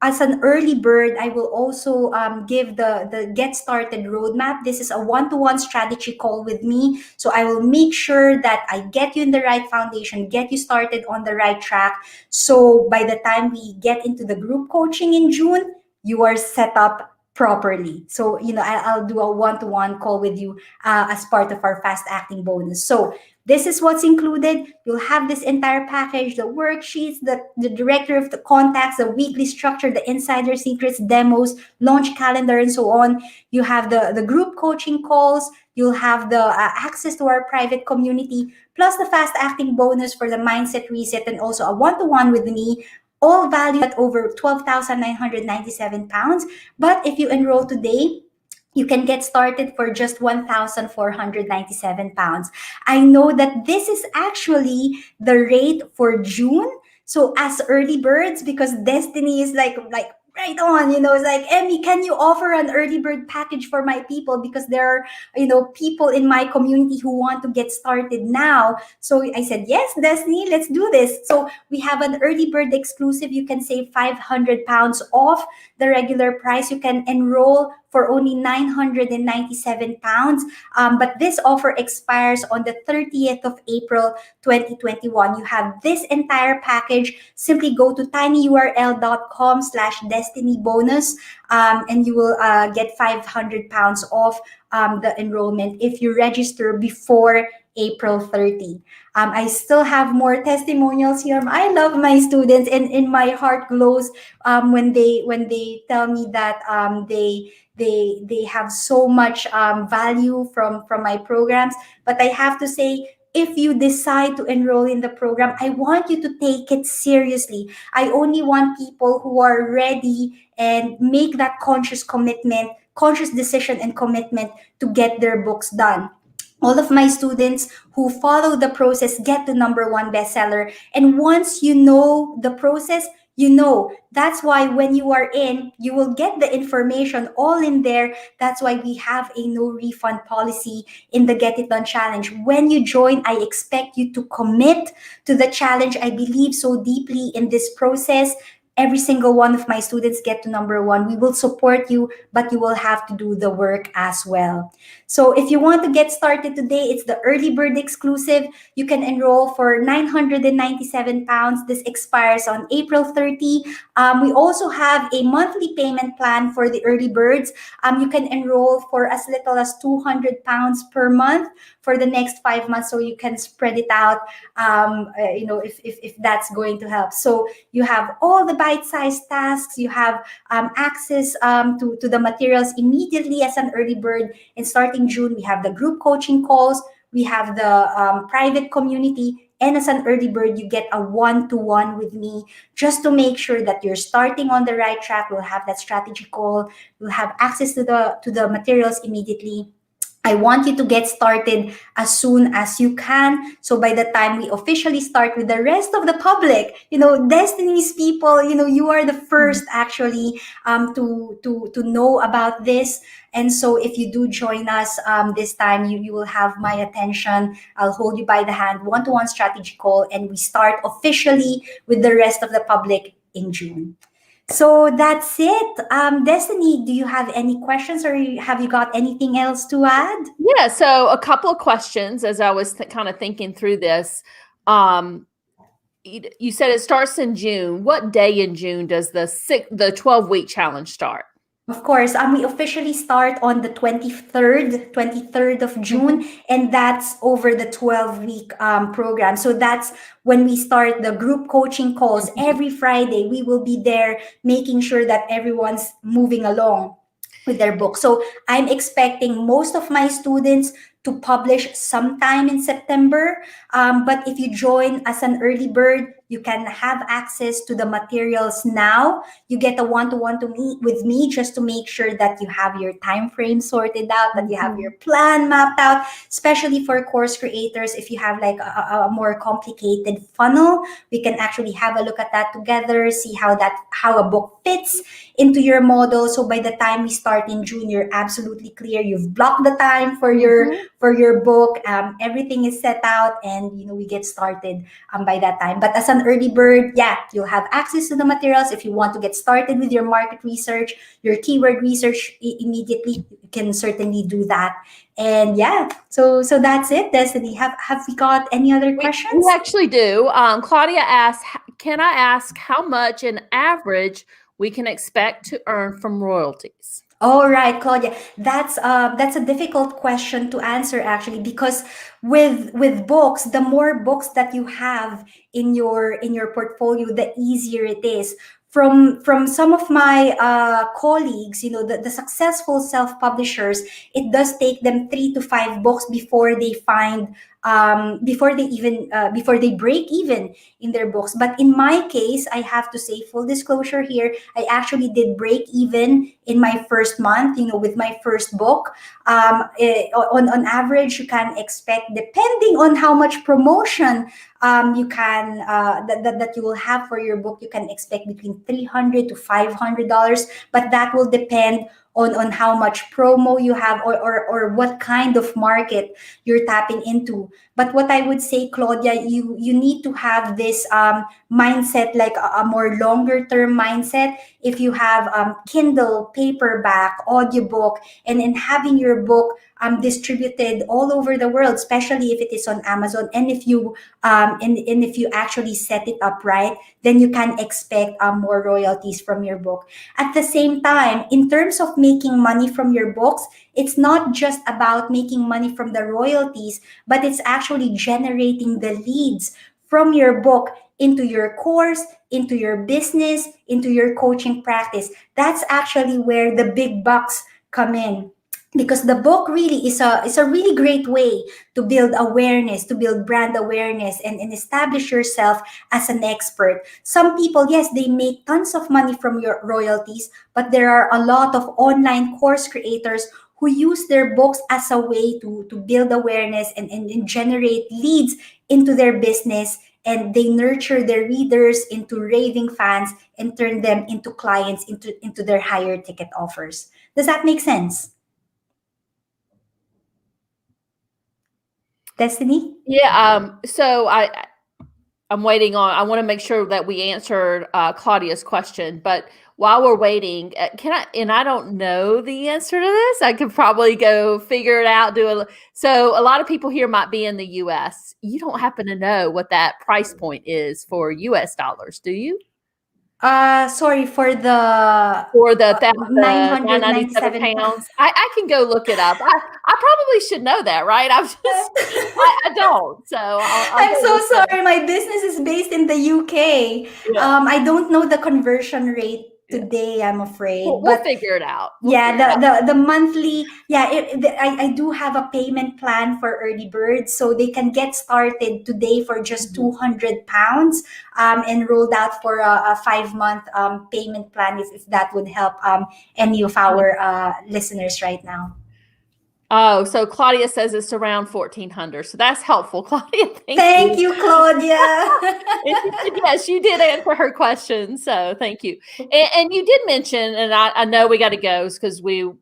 Speaker 2: as an early bird, I will also give the Get Started roadmap. This is a one-to-one strategy call with me. So I will make sure that I get you in the right foundation, get you started on the right track. So by the time we get into the group coaching in June, you are set up properly. So, I'll do a one-to-one call with you as part of our fast acting bonus. So this is what's included. You'll have this entire package, the worksheets, the director of the contacts, the weekly structure, the insider secrets, demos, launch calendar, and so on. You have the group coaching calls. You'll have the access to our private community, plus the fast acting bonus for the mindset reset, and also a one-to-one with me, all valued at over 12,997 pounds. But if you enroll today, you can get started for just 1,497 pounds. I know that this is actually the rate for June. So as early birds, because Destiny is like right on, it's like, Emee, can you offer an early bird package for my people? Because there are, people in my community who want to get started now. So I said, yes, Destiny, let's do this. So we have an early bird exclusive. You can save 500 pounds off the regular price. You can enroll for only 997 pounds. But this offer expires on the 30th of April, 2021. You have this entire package. Simply go to tinyurl.com/destiny bonus, and you will get 500 pounds off the enrollment if you register before April 30. I still have more testimonials here. I love my students, and my heart glows when they tell me that they have so much value from my programs. But I have to say, if you decide to enroll in the program, I want you to take it seriously. I only want people who are ready and make that conscious commitment, conscious decision and commitment to get their books done. All of my students who follow the process get to #1 bestseller. And once you know the process, that's why when you are in, you will get the information all in there. That's why we have a no refund policy in the Get It Done Challenge. When you join, I expect you to commit to the challenge. I believe so deeply in this process. Every single one of my students get to #1. We will support you, but you will have to do the work as well. So if you want to get started today, it's the early bird exclusive. You can enroll for 997 pounds. This expires on April 30. We also have a monthly payment plan for the early birds. You can enroll for as little as 200 pounds per month for the next 5 months, so you can spread it out, if that's going to help. So you have all the bite-sized tasks. You have access to the materials immediately as an early bird. And starting June, we have the group coaching calls. We have the private community. And as an early bird, you get a one-to-one with me just to make sure that you're starting on the right track. We'll have that strategy call. We'll have access to the materials immediately. I want you to get started as soon as you can. So by the time we officially start with the rest of the public, Destiny's people, you are the first actually to know about this. And so if you do join us this time, you will have my attention. I'll hold you by the hand, one-to-one strategy call, and we start officially with the rest of the public in June. So that's it. Destiny, do you have any questions, or have you got anything else to add?
Speaker 1: Yeah, so a couple of questions as I was kind of thinking through this. You said it starts in June. What day in June does the 12-week challenge start?
Speaker 2: Of course, we officially start on the 23rd of June, and that's over the 12-week program. So that's when we start the group coaching calls. Every Friday, we will be there making sure that everyone's moving along with their book. So I'm expecting most of my students to publish sometime in September. But if you join as an early bird, you can have access to the materials now. You get a one-to-one to meet with me just to make sure that you have your time frame sorted out, that you have your plan mapped out, especially for course creators. If you have like a more complicated funnel, we can actually have a look at that together, see how a book fits into your model. So by the time we start in June, you're absolutely clear. You've blocked the time for your book. Everything is set out, and we get started by that time. But as an early bird, yeah, you'll have access to the materials. If you want to get started with your market research, your keyword research immediately, you can certainly do that. And yeah, so that's it. Destiny, have we got any other questions?
Speaker 1: We actually do. Claudia asked, can I ask how much in average we can expect to earn from royalties?
Speaker 2: All right, Claudia, that's a difficult question to answer actually, because with books, the more books that you have in your portfolio, the easier it is. From some of my colleagues, the successful self-publishers, it does take them 3 to 5 books before they find before they break even in their books. But in my case, I have to say, full disclosure here, I actually did break even in my first month, with my first book. On average, you can expect, depending on how much promotion you can that you will have for your book, you can expect between $300 to $500, but that will depend on how much promo you have, or what kind of market you're tapping into. But what I would say, Claudia, you need to have this mindset, like a more longer term mindset. If you have Kindle, paperback, audiobook, and in having your book distributed all over the world, especially if it is on Amazon, and if you if you actually set it up right, then you can expect more royalties from your book. At the same time, in terms of making money from your books, it's not just about making money from the royalties, but it's actually generating the leads from your book into your course, into your business, into your coaching practice. That's actually where the big bucks come in. Because the book really is a really great way to build awareness, to build brand awareness, and establish yourself as an expert. Some people, yes, they make tons of money from your royalties, but there are a lot of online course creators who use their books as a way to build awareness and generate leads into their business. And they nurture their readers into raving fans and turn them into clients, into their higher ticket offers. Does that make sense? Destiny?
Speaker 1: Yeah. So I'm waiting on. I want to make sure that we answered Claudia's question, but while we're waiting, can I? And I don't know the answer to this. I could probably go figure it out. So a lot of people here might be in the U.S. You don't happen to know what that price point is for U.S. dollars, do you?
Speaker 2: Sorry, for the
Speaker 1: For the £997.
Speaker 2: 997
Speaker 1: I can go look it up. I probably should know that, right? I don't. So
Speaker 2: I'm so sorry. My business is based in the UK.
Speaker 1: Yeah.
Speaker 2: I don't know the conversion rate today, I'm afraid.
Speaker 1: We'll figure it out.
Speaker 2: The monthly, I do have a payment plan for early birds, so they can get started today for just £200, and rolled out for a 5-month payment plan, if that would help any of our listeners right now.
Speaker 1: Oh, so Claudia says it's around 1400. So that's helpful, Claudia.
Speaker 2: Thank you, Claudia.
Speaker 1: And she said, yes, you did answer her question. So thank you. And you did mention, and I know we got to go because we're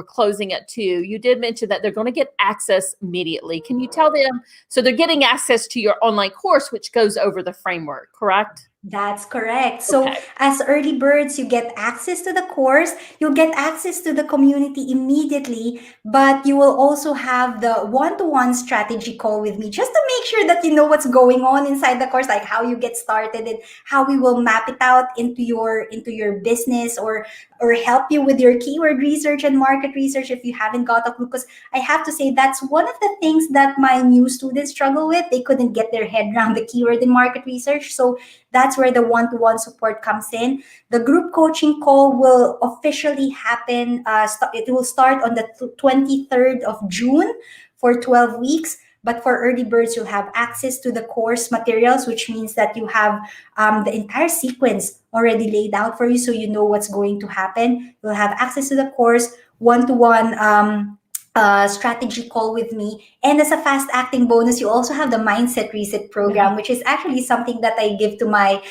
Speaker 1: closing at 2. You did mention that they're going to get access immediately. Can you tell them? So they're getting access to your online course, which goes over the framework, correct?
Speaker 2: That's correct. So
Speaker 1: Okay.
Speaker 2: as early birds, you get access to the course, you'll get access to the community immediately, but you will also have the one-to-one strategy call with me just to make sure that you know what's going on inside the course, like how you get started and how we will map it out into your business or help you with your keyword research and market research if you haven't got a clue. Because I have to say that's one of the things that my new students struggle with. They couldn't get their head around the keyword and market research. So that's where the one-to-one support comes in. The group coaching call will officially happen. It will start on the 23rd of June for 12 weeks. But for early birds, you'll have access to the course materials, which means that you have the entire sequence already laid out for you, so you know what's going to happen. You'll have access to the course, one-to-one strategy call with me. And as a fast acting bonus, you also have the mindset reset program, which is actually something that I give to my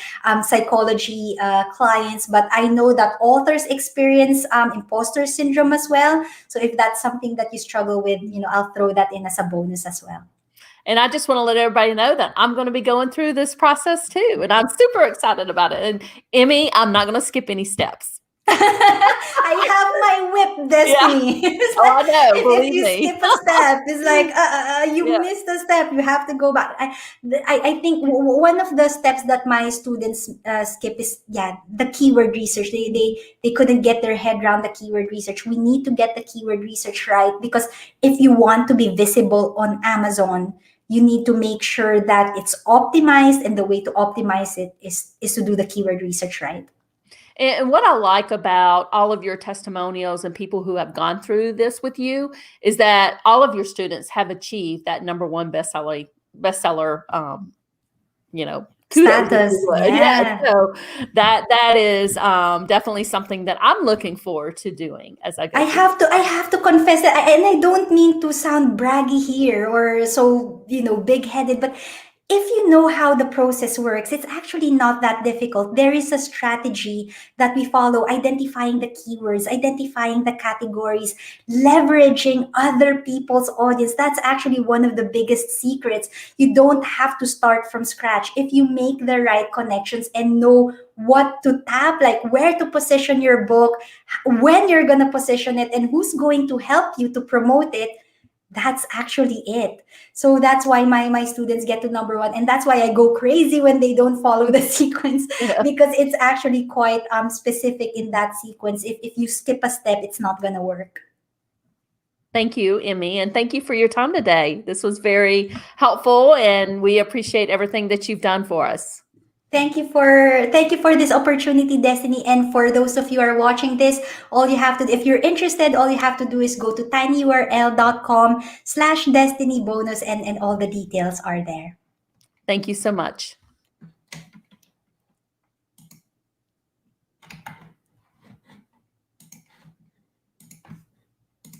Speaker 2: psychology clients. But I know that authors experience imposter syndrome as well. So if that's something that you struggle with, I'll throw that in as a bonus as well.
Speaker 1: And I just want to let everybody know that I'm going to be going through this process too. And I'm super excited about it. And Emee, I'm not going to skip any steps.
Speaker 2: I have my whip, Destiny.
Speaker 1: Yeah. I know.
Speaker 2: If you skip a step, it's like you missed a step. You have to go back. I think one of the steps that my students skip is the keyword research. They couldn't get their head around the keyword research. We need to get the keyword research right, because if you want to be visible on Amazon, you need to make sure that it's optimized, and the way to optimize it is to do the keyword research right.
Speaker 1: And what I like about all of your testimonials and people who have gone through this with you is that all of your students have achieved that #1 bestseller, kudos,
Speaker 2: Status. Yeah.
Speaker 1: So that is definitely something that I'm looking forward to doing as I go.
Speaker 2: I have to confess that, and I don't mean to sound braggy here or so big-headed, but if you know how the process works, it's actually not that difficult. There is a strategy that we follow: identifying the keywords, identifying the categories, leveraging other people's audience. That's actually one of the biggest secrets. You don't have to start from scratch. If you make the right connections and know what to tap, like where to position your book, when you're going to position it, and who's going to help you to promote it, that's actually it. So that's why my students get to #1, and that's why I go crazy when they don't follow the sequence, because it's actually quite specific in that sequence. If you skip a step, it's not gonna work.
Speaker 1: Thank you, Emee, and thank you for your time today. This was very helpful, and we appreciate everything that you've done for us.
Speaker 2: Thank you for this opportunity, Destiny. And for those of you who are watching this, if you're interested, all you have to do is go to tinyurl.com/destinybonus, and all the details are there.
Speaker 1: Thank you so much.